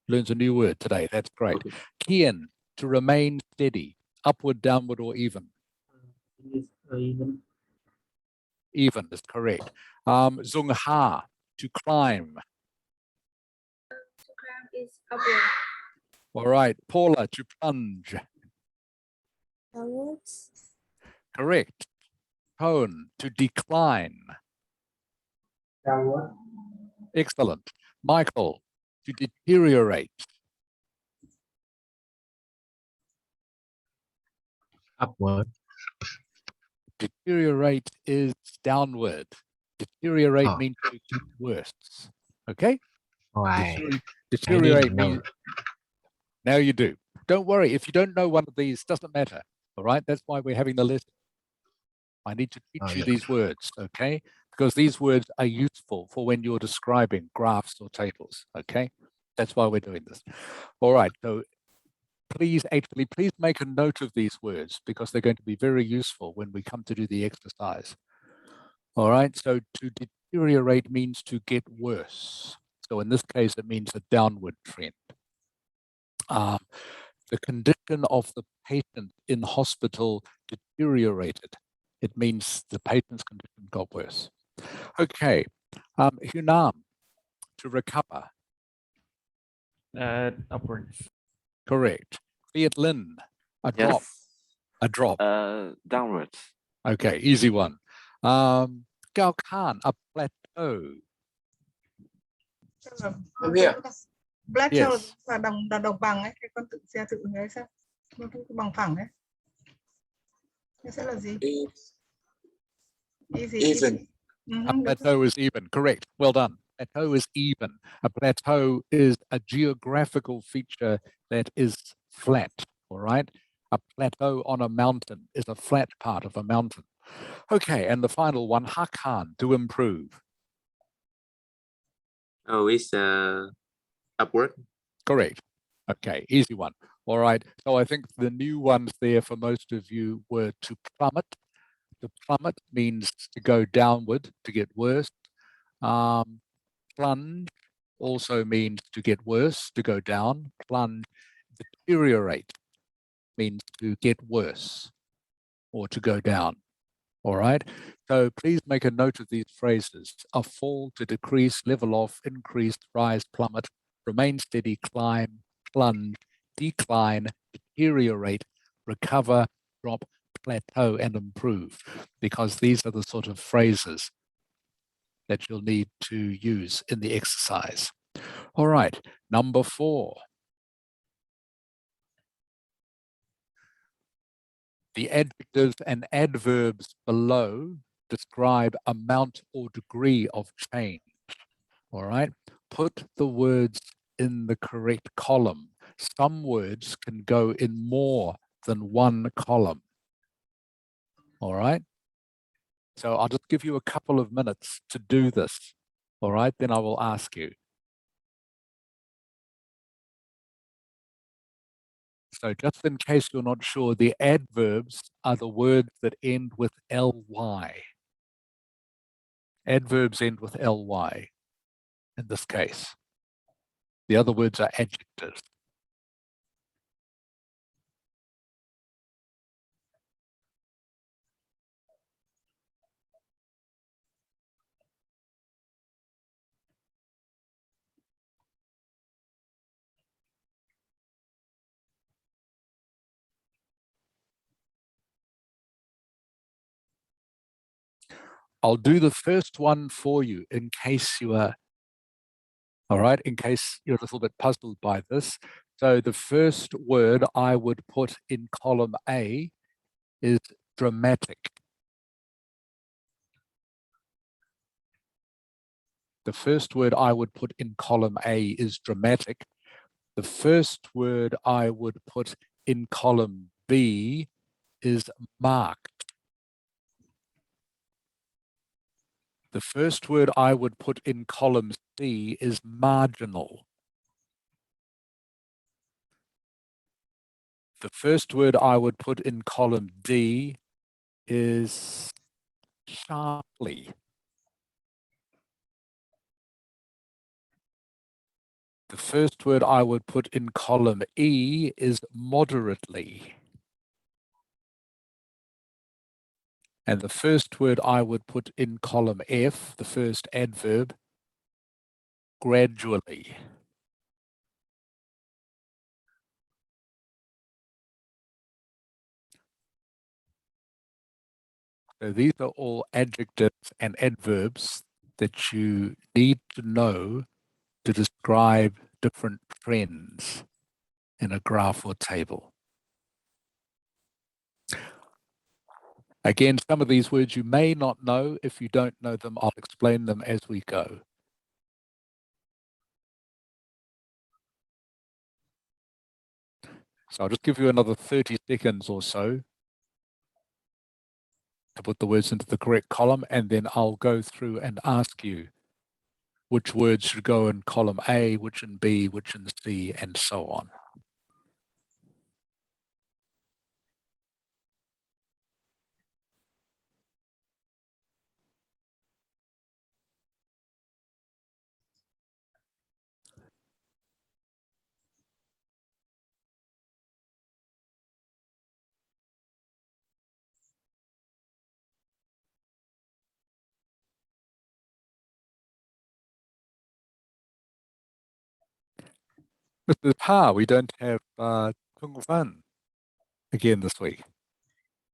Speaker 1: Learns a new word today. That's great.
Speaker 4: Okay.
Speaker 1: Kian, to remain steady, upward, downward, or even.
Speaker 6: Even.
Speaker 1: Even is correct. Zung Ha, to climb.
Speaker 11: To climb is upward.
Speaker 1: All right. Paula, to plunge.
Speaker 5: Downwards.
Speaker 1: Correct. Tone, to decline.
Speaker 7: Downward.
Speaker 1: Excellent. Michael, to deteriorate.
Speaker 8: Upward.
Speaker 1: Deteriorate is downward. Deteriorate
Speaker 8: Oh.
Speaker 1: means to get worse. Okay?
Speaker 8: Oh, I
Speaker 1: Deteriorate
Speaker 8: didn't know.
Speaker 1: means now you do. Don't worry. If you don't know one of these, doesn't matter. All right? That's why we're having the lesson. I need to teach you these words, okay? Because these words are useful for when you're describing graphs or tables, okay? That's why we're doing this. All right, so please make a note of these words because they're going to be very useful when we come to do the exercise. All right, so to deteriorate means to get worse. So in this case, it means a downward trend. The condition of the patient in hospital deteriorated. It means the patient's condition got worse. Okay, Hunam, to recover.
Speaker 2: Upwards.
Speaker 1: Correct. Viet Lin, a drop.
Speaker 3: Yes.
Speaker 1: A drop.
Speaker 3: Downwards.
Speaker 1: Okay, easy one. Cao Khan, a plateau.
Speaker 9: Tức là
Speaker 10: I'm here.
Speaker 9: plateau
Speaker 1: Yes.
Speaker 9: là đồng bằng ấy, cái con tự tự nhớ sao? Nó cũng bằng phẳng ấy. Nó sẽ là gì? Easy.
Speaker 10: Even.
Speaker 1: A plateau is even. Correct. Well done. Plateau is even. A plateau is a geographical feature that is flat. All right. A plateau on a mountain is a flat part of a mountain. Okay, and the final one, Hakan, to improve.
Speaker 4: Oh, it's upward.
Speaker 1: Correct. Okay, easy one. All right. So I think the new ones there for most of you were to plummet. To plummet means to go downward, to get worse. Plunge also means to get worse, to go down. Plunge, deteriorate means to get worse or to go down. All right. So please make a note of these phrases: a fall, to decrease, level off, increase, rise, plummet, remain steady, climb, plunge, decline, deteriorate, recover, drop, plateau, and improve, because these are the sort of phrases that you'll need to use in the exercise. All right, number 4. The adjectives and adverbs below describe amount or degree of change. All right, put the words in the correct column. Some words can go in more than one column. All right. So I'll just give you a couple of minutes to do this. All right, then I will ask you. So just in case you're not sure, the adverbs are the words that end with ly. Adverbs end with ly in this case. The other words are adjectives. I'll do the first one for you in case you are, all right, in case you're a little bit puzzled by this. So the first word I would put in column A is dramatic. The first word I would put in column A is dramatic. The first word I would put in column B is marked. The first word I would put in column C is marginal. The first word I would put in column D is sharply. The first word I would put in column E is moderately. And the first word I would put in column F, the first adverb, gradually. So these are all adjectives and adverbs that you need to know to describe different trends in a graph or table. Again, some of these words you may not know. If you don't know them, I'll explain them as we go. So I'll just give you another 30 seconds or so to put the words into the correct column, and then I'll go through and ask you which words should go in column A, which in B, which in C, and so on. Mr. Pa, we don't have Kung Fan again this week.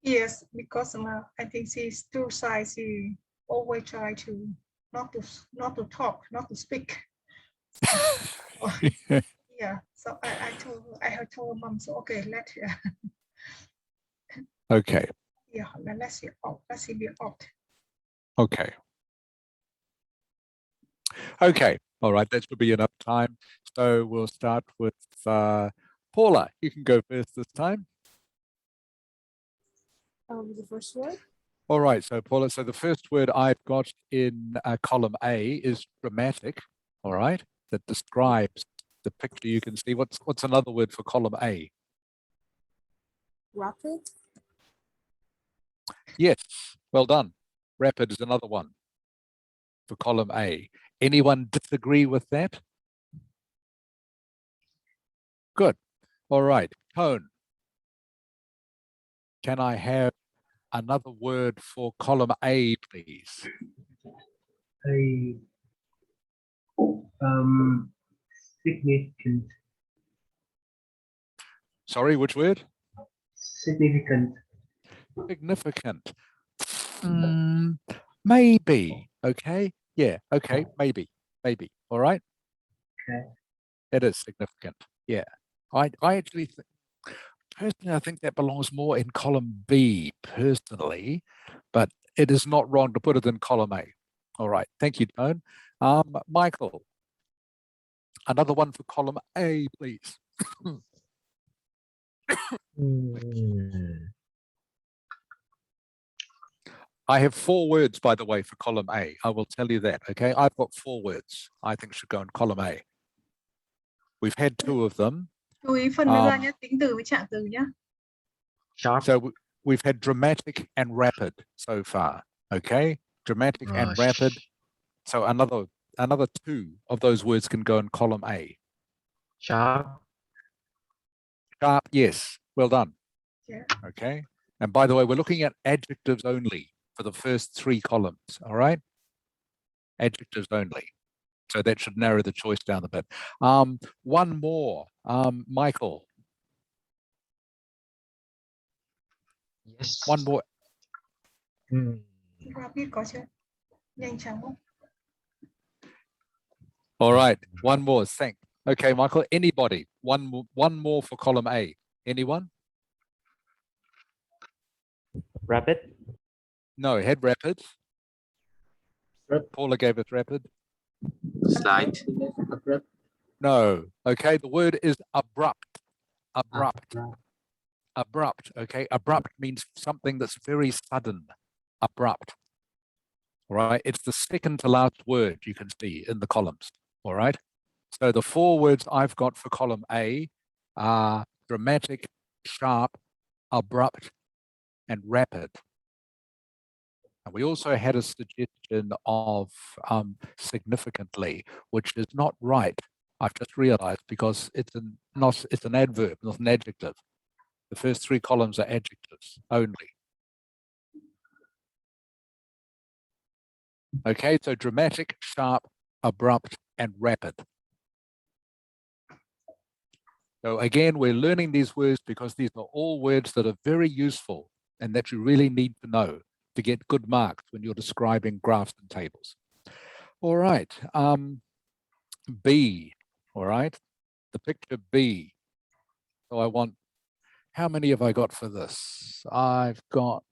Speaker 9: Yes, because I think she's too shy. She always try to not to talk, not to speak. Yeah. So I have told mom. So okay, let her.
Speaker 1: Okay.
Speaker 9: Yeah, let's see out. Let's see be out.
Speaker 1: Okay. Okay. All right. That should be enough time. So we'll start with Paula. You can go first this time.
Speaker 5: The first word.
Speaker 1: All right. So Paula, so the first word I've got in column A is dramatic. All right. That describes the picture you can see. What's another word for column A?
Speaker 5: Rapid.
Speaker 1: Yes. Well done. Rapid is another one for column A. Anyone disagree with that? Good. All right. Tone. Can I have another word for column A, please?
Speaker 7: Significant.
Speaker 1: Sorry, which word?
Speaker 7: Significant.
Speaker 1: Significant. Maybe. Okay. Yeah. Okay. Maybe. Maybe. All right.
Speaker 7: Okay.
Speaker 1: It is significant. Yeah. I actually personally, I think that belongs more in column B personally, but it is not wrong to put it in column A. All right. Thank you, Tone. Michael, another one for column A, please. I have 4 words, by the way, for column A. I will tell you that, okay? I've got 4 words I think should go in column A. We've had 2 of them.
Speaker 9: Chú ý phần nữa nhé, tính từ với trạng từ nhé.
Speaker 8: Sharp.
Speaker 1: So we've had dramatic and rapid so far, okay? Dramatic and rapid. So another 2 of those words can go in column A.
Speaker 8: Sharp.
Speaker 1: Sharp, yes. Well done.
Speaker 9: Yeah.
Speaker 1: Okay. And by the way, we're looking at adjectives only for the first 3 columns, all right? Adjectives only. So that should narrow the choice down a bit. One more, Michael.
Speaker 8: Yes.
Speaker 1: One more.
Speaker 9: Rapid có chưa? Nhanh chóng không?
Speaker 1: All right. One more. Thank. Okay, Michael. Anybody? One more for column A. Anyone?
Speaker 2: Rapid.
Speaker 1: No. Head rapid. Paula gave us rapid.
Speaker 4: Slide.
Speaker 1: No. Okay. The word is abrupt. Abrupt. Abrupt. Okay. Abrupt means something that's very sudden. Abrupt. All right. It's the second to last word you can see in the columns. All right. So the 4 words I've got for column A are dramatic, sharp, abrupt, and rapid. And we also had a suggestion of significantly, which is not right. I've just realized because it's an adverb, not an adjective. The first 3 columns are adjectives only. Okay, so dramatic, sharp, abrupt, and rapid. So again, we're learning these words because these are all words that are very useful and that you really need to know to get good marks when you're describing graphs and tables. All right, B, all right, the picture B. So I want, how many have I got for this? I've got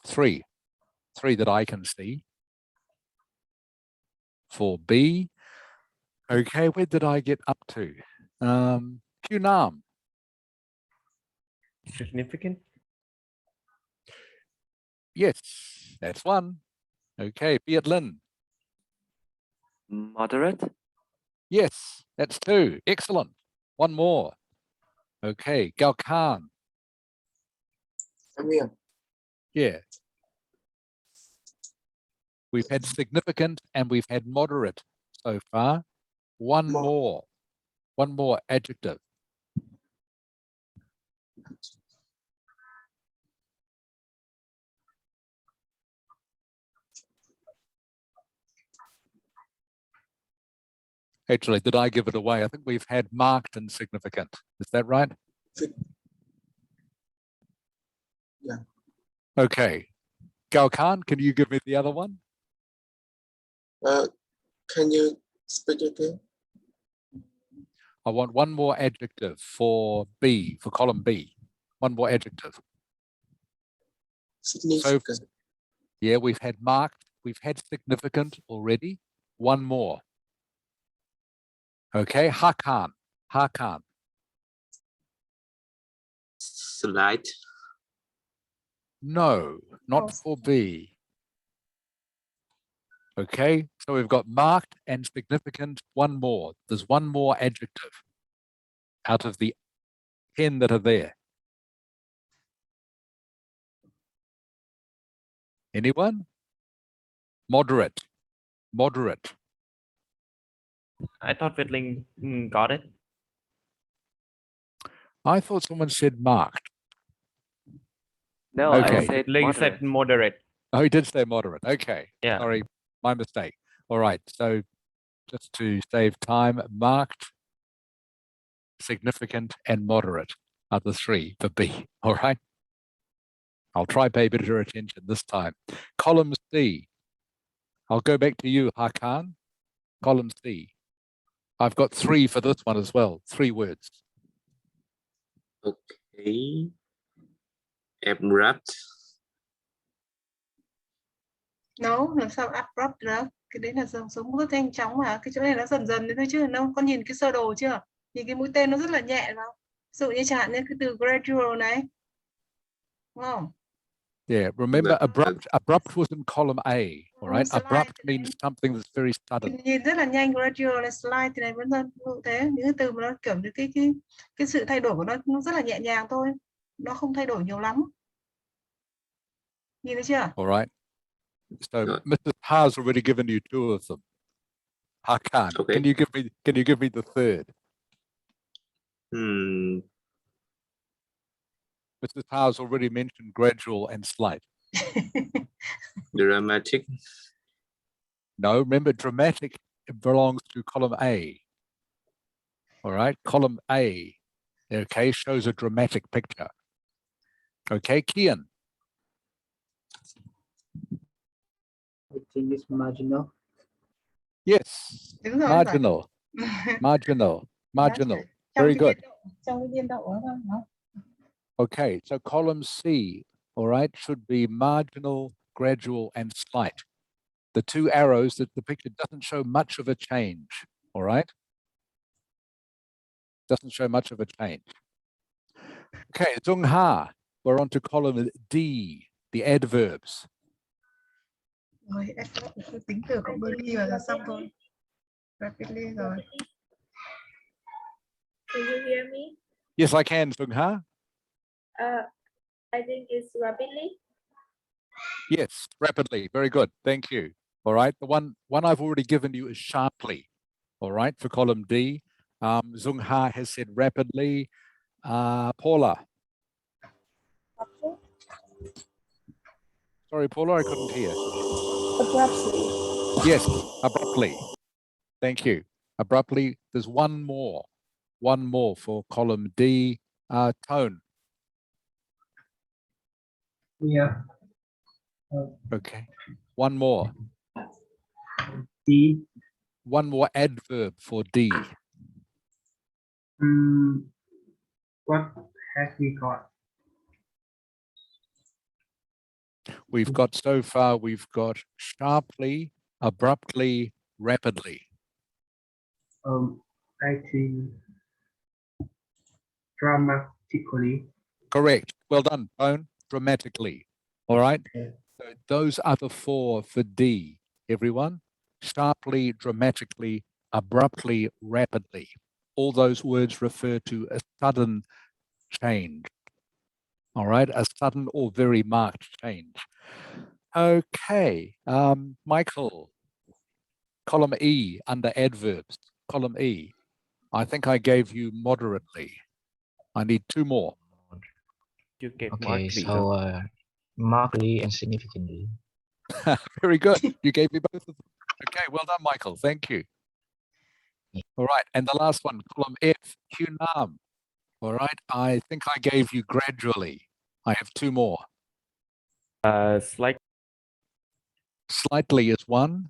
Speaker 1: 3 that I can see. For B. Okay, where did I get up to? Kunam.
Speaker 2: Significant.
Speaker 1: Yes, that's 1. Okay, Viet Lin.
Speaker 3: Moderate.
Speaker 1: Yes, that's 2. Excellent. 1 more. Okay, Gao Khan.
Speaker 10: I'm here.
Speaker 1: Yeah. We've had significant and we've had moderate so far. One more adjective. Actually, did I give it away? I think we've had marked and significant. Is that right?
Speaker 10: Yeah.
Speaker 1: Okay. Gao Khan, can you give me the other one?
Speaker 10: Can you speak again?
Speaker 1: I want one more adjective for B, for column B. One more adjective.
Speaker 10: Significant.
Speaker 1: Yeah, we've had marked, we've had significant already. One more. Okay, Hakan. Hakan.
Speaker 4: Slight.
Speaker 1: No, not for B. Okay, so we've got marked and significant. One more. There's one more adjective out of the 10 that are there. Anyone? Moderate. Moderate.
Speaker 2: I thought Whitling got it.
Speaker 1: I thought someone said marked.
Speaker 3: No,
Speaker 1: Okay.
Speaker 3: I said
Speaker 2: Ling
Speaker 3: moderate.
Speaker 2: said moderate.
Speaker 1: Oh, he did say moderate. Okay.
Speaker 2: Yeah.
Speaker 1: Sorry, my mistake. All right. So just to save time, marked, significant, and moderate are the three for B. All right. I'll try pay better attention this time. Column C. I'll go back to you, Hakan. Column C. I've got 3 for this one as well. 3 words.
Speaker 4: Okay. Abrupt.
Speaker 9: No, làm sao abrupt được? Cái đấy là dòng sống rất nhanh chóng mà. Cái chỗ này nó dần dần đấy thôi chứ. Nó con nhìn cái sơ đồ chưa? Nhìn cái mũi tên nó rất là nhẹ vào. Ví dụ như chẳng hạn như cái từ gradual này. Đúng không?
Speaker 1: Yeah, remember abrupt was in column A, all right?
Speaker 9: Slide
Speaker 1: Abrupt
Speaker 9: thì đấy.
Speaker 1: means something that's very sudden.
Speaker 9: Nhìn rất là nhanh, gradual này, slide thì này vẫn là như thế. Những cái từ mà nó kiểu như cái sự thay đổi của nó rất là nhẹ nhàng thôi. Nó không thay đổi nhiều lắm. Nhìn thấy chưa?
Speaker 1: All right. So Mrs. Ha's already given you 2 of them. Hakan,
Speaker 4: Okay.
Speaker 1: can you give me the third? Mrs. Ha's already mentioned gradual and slight.
Speaker 4: Dramatic.
Speaker 1: No, remember dramatic belongs to column A. All right, column A, okay, shows a dramatic picture. Okay, Kian.
Speaker 6: I think it's marginal.
Speaker 1: Yes,
Speaker 9: Đúng rồi,
Speaker 1: marginal, marginal, marginal. Very good.
Speaker 9: Trong cái biên độ đó thôi, hả?
Speaker 1: Okay, so column C, all right, should be marginal, gradual, and slight. The 2 arrows that the picture doesn't show much of a change, all right? Doesn't show much of a change. Okay, Dung Ha, we're on to column D, the adverbs.
Speaker 9: Rồi, em tính từ cộng đôi ly vào là xong thôi. Rapidly rồi.
Speaker 11: Do you hear me?
Speaker 1: Yes, I can, Dung Ha.
Speaker 11: I think it's rapidly.
Speaker 1: Yes, rapidly. Very good. Thank you. All right. The one I've already given you is sharply. All right. For column D, Dung Ha has said rapidly. Paula. Sorry, Paula, I couldn't hear.
Speaker 5: Abruptly.
Speaker 1: Yes, abruptly. Thank you. Abruptly. There's one more for column D. Tone.
Speaker 7: Yeah.
Speaker 1: Okay. One more.
Speaker 7: D.
Speaker 1: One more adverb for D.
Speaker 7: What have we got?
Speaker 1: We've got so far, we've got sharply, abruptly, rapidly.
Speaker 7: I think dramatically.
Speaker 1: Correct. Well done, Tone. Dramatically. All right. So those are the 4 for D, everyone. Sharply, dramatically, abruptly, rapidly. All those words refer to a sudden change. All right, a sudden or very marked change. Okay, Michael, column E under adverbs, column E. I think I gave you moderately. I need 2 more.
Speaker 2: You get
Speaker 8: Okay,
Speaker 2: markedly.
Speaker 8: so markedly and significantly.
Speaker 1: Very good. You gave me both of them. Okay, well done, Michael. Thank you. All right, and the last one, column F, Qnam. All right, I think I gave you gradually. I have two more.
Speaker 2: Slight,
Speaker 1: Slightly is one.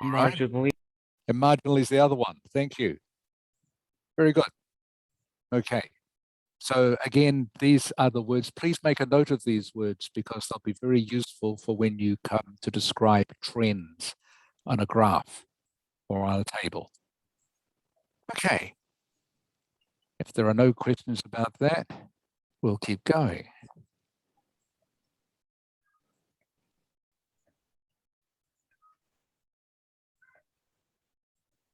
Speaker 1: All right,
Speaker 2: marginally,
Speaker 1: and marginally is the other one. Thank you. Very good. Okay. So again, these are the words. Please make a note of these words because they'll be very useful for when you come to describe trends on a graph or on a table. Okay. If there are no questions about that, we'll keep going.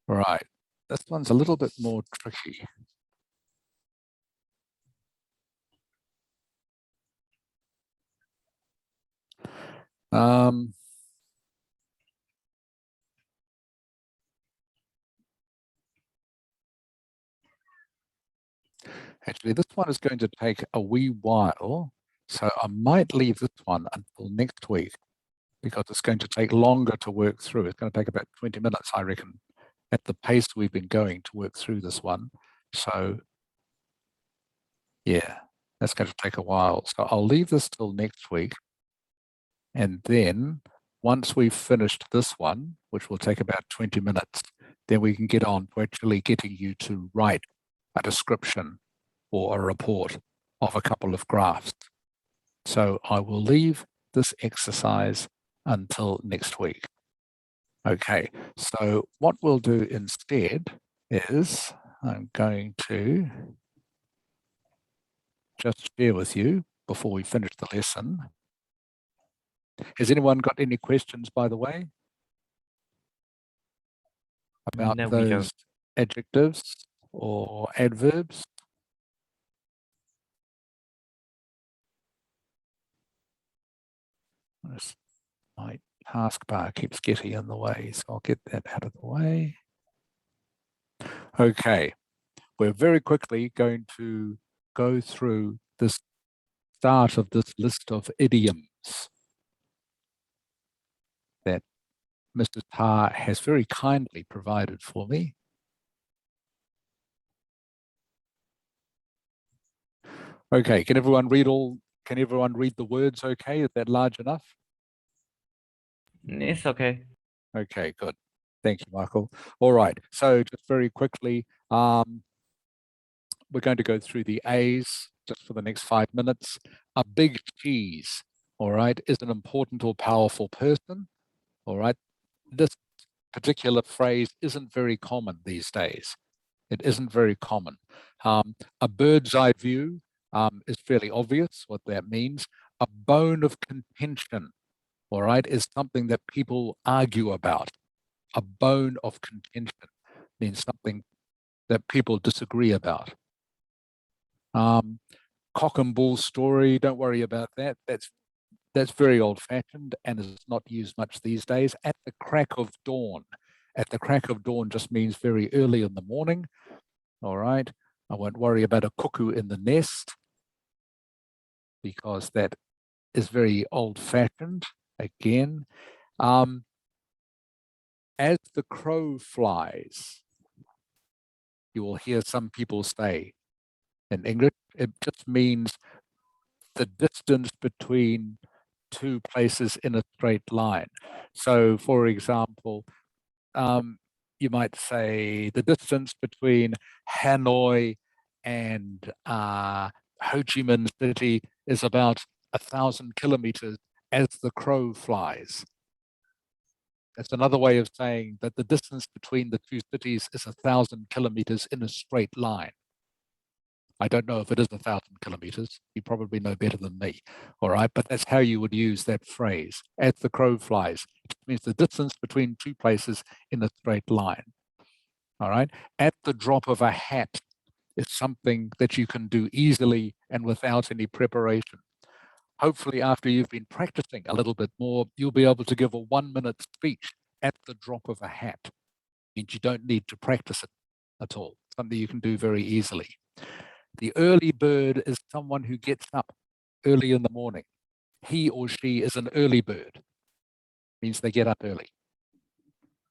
Speaker 1: Right. This one's a little bit more tricky. Actually, this one is going to take a wee while, so I might leave this one until next week because it's going to take longer to work through. It's going to take about 20 minutes, I reckon, at the pace we've been going to work through this one. So yeah, that's going to take a while. So I'll leave this till next week. And then once we've finished this one, which will take about 20 minutes, then we can get on to actually getting you to write a description or a report of a couple of graphs. So I will leave this exercise until next week. Okay, so what we'll do instead is I'm going to just share with you before we finish the lesson. Has anyone got any questions, by the way, about
Speaker 2: No, we don't.
Speaker 1: those adjectives or adverbs? My taskbar keeps getting in the way, so I'll get that out of the way. Okay, we're very quickly going to go through this start of this list of idioms that Mr. Tar has very kindly provided for me. Okay, can everyone read the words okay? Is that large enough?
Speaker 2: It's okay.
Speaker 1: Okay, good. Thank you, Michael. All right, so just very quickly, we're going to go through the A's just for the next 5 minutes. A big cheese, all right, is an important or powerful person, all right? This particular phrase isn't very common these days. It isn't very common. A bird's eye view is fairly obvious what that means. A bone of contention, all right, is something that people argue about. A bone of contention means something that people disagree about. Cock and bull story, don't worry about that. That's very old-fashioned and is not used much these days. At the crack of dawn. At the crack of dawn just means very early in the morning. All right. I won't worry about a cuckoo in the nest because that is very old-fashioned. Again, as the crow flies, you will hear some people say in English, it just means the distance between two places in a straight line. So, for example, you might say the distance between Hanoi and Ho Chi Minh City is about 1,000 kilometers as the crow flies. That's another way of saying that the distance between the two cities is 1,000 kilometers in a straight line. I don't know if it is 1,000 kilometers. You probably know better than me. All right, but that's how you would use that phrase. As the crow flies, it means the distance between two places in a straight line. All right, at the drop of a hat is something that you can do easily and without any preparation. Hopefully, after you've been practicing a little bit more, you'll be able to give a 1-minute speech at the drop of a hat. It means you don't need to practice it at all. Something you can do very easily. The early bird is someone who gets up early in the morning. He or she is an early bird. Means they get up early.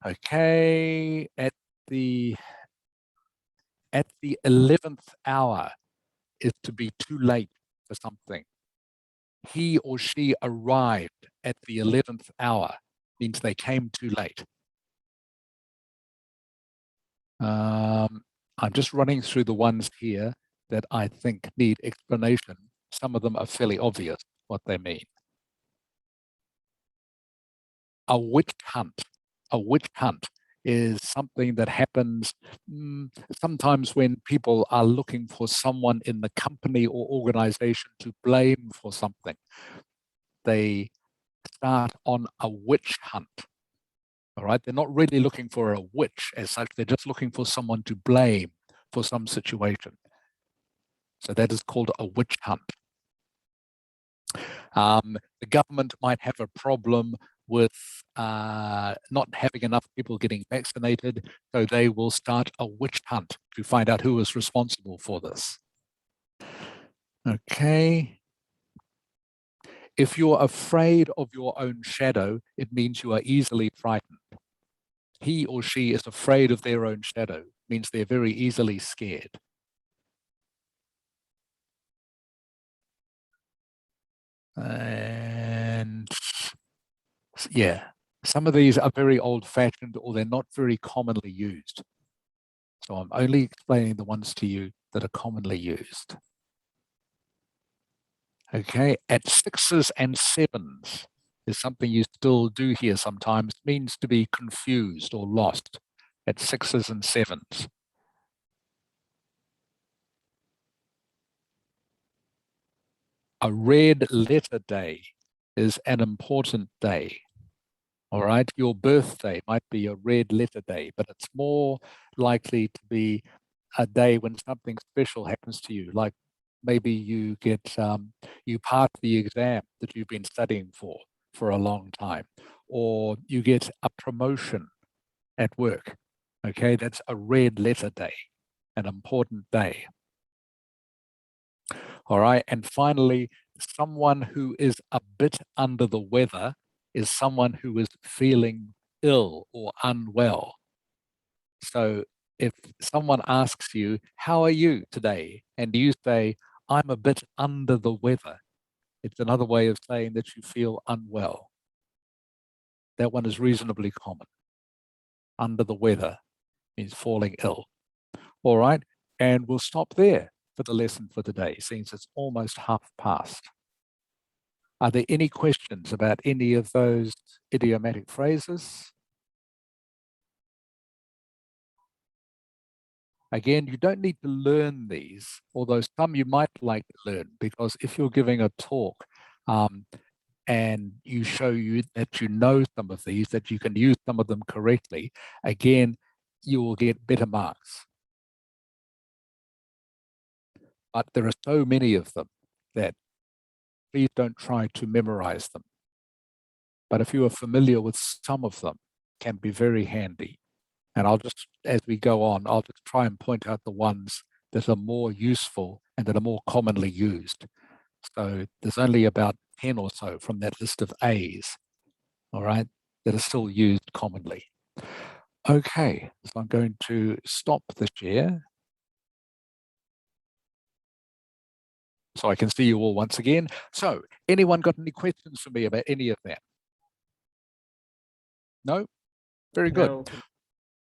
Speaker 1: Okay, at the at the 11th hour is to be too late for something. He or she arrived at the 11th hour means they came too late. I'm just running through the ones here that I think need explanation. Some of them are fairly obvious what they mean. A witch hunt. A witch hunt is something that happens sometimes when people are looking for someone in the company or organization to blame for something. They start on a witch hunt. All right, they're not really looking for a witch as such, they're just looking for someone to blame for some situation. So that is called a witch hunt. The government might have a problem with not having enough people getting vaccinated, so they will start a witch hunt to find out who is responsible for this. Okay. If you're afraid of your own shadow, it means you are easily frightened. He or she is afraid of their own shadow, means they're very easily scared. And yeah, some of these are very old-fashioned or they're not very commonly used. So I'm only explaining the ones to you that are commonly used. Okay, at 6s and 7s is something you still do here sometimes. It means to be confused or lost at 6s and 7s. A red letter day is an important day. All right, your birthday might be a red letter day, but it's more likely to be a day when something special happens to you, like maybe you get you pass the exam that you've been studying for a long time, or you get a promotion at work. Okay, that's a red letter day, an important day. All right, and finally, someone who is a bit under the weather is someone who is feeling ill or unwell. So if someone asks you, how are you today? And you say, I'm a bit under the weather. It's another way of saying that you feel unwell. That one is reasonably common. Under the weather means falling ill. All right, and we'll stop there for the lesson for today, since it's almost past. Are there any questions about any of those idiomatic phrases? Again, you don't need to learn these, although some you might like to learn, because if you're giving a talk and you show you that you know some of these, that you can use some of them correctly, again, you will get better marks. But there are so many of them that please don't try to memorize them. But if you are familiar with some of them, it can be very handy. And I'll just, as we go on, I'll just try and point out the ones that are more useful and that are more commonly used. So there's only about 10 or so from that list of A's, all right, that are still used commonly. Okay, so I'm going to stop the share. So I can see you all once again. So anyone got any questions for me about any of that? No? Very good.
Speaker 2: No.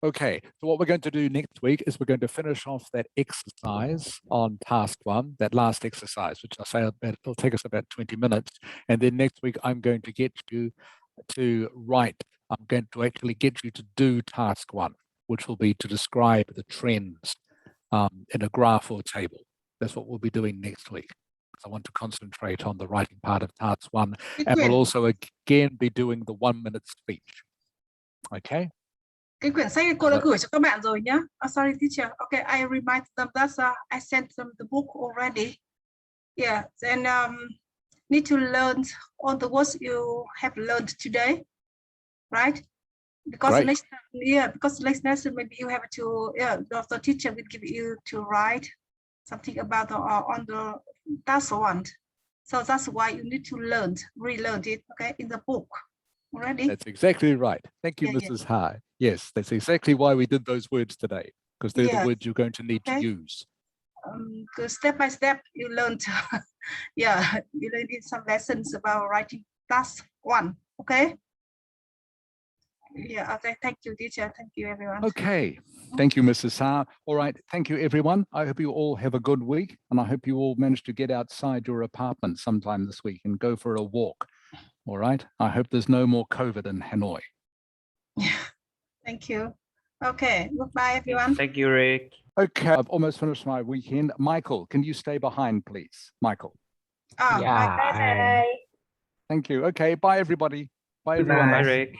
Speaker 1: Okay, so what we're going to do next week is we're going to finish off that exercise on task 1, that last exercise, which I say it'll take us about 20 minutes. And then next week, I'm going to get you to write. I'm going to actually get you to do task 1, which will be to describe the trends in a graph or table. That's what we'll be doing next week. I want to concentrate on the writing part of task 1. And we'll also again be doing the 1-minute speech. Okay?
Speaker 9: Cái quyển sách cô đã gửi cho các bạn rồi nhá. Sorry teacher. Okay, I remind them that I sent them the book already. Yeah, and need to learn all the words you have learned today, right? Because next time, because next lesson maybe you have to, the teacher will give you to write something about the on the task 1. So that's why you need to relearn it, okay, in the book. Already?
Speaker 1: That's exactly right. Thank you, Mrs. Hai. Yes, that's exactly why we did those words today. because they're the
Speaker 9: Yes.
Speaker 1: words you're going to need to
Speaker 9: Okay.
Speaker 1: use.
Speaker 9: Step by step, you learn to, yeah, you learn some lessons about writing task 1. Okay. Yeah. Okay. Thank you, teacher. Thank you, everyone.
Speaker 1: Okay. Thank you, Mrs. Sa. All right. Thank you, everyone. I hope you all have a good week, and I hope you all manage to get outside your apartment sometime this week and go for a walk. All right. I hope there's no more COVID in Hanoi.
Speaker 9: Thank you. Okay. Goodbye, everyone.
Speaker 2: Thank you, Rick.
Speaker 1: Okay. I've almost finished my weekend. Michael, can you stay behind, please? Michael.
Speaker 9: Ah,
Speaker 8: Yeah,
Speaker 11: Bye bye.
Speaker 1: Thank you. Okay. Bye, everybody. Bye, everyone.
Speaker 2: Bye, Rick.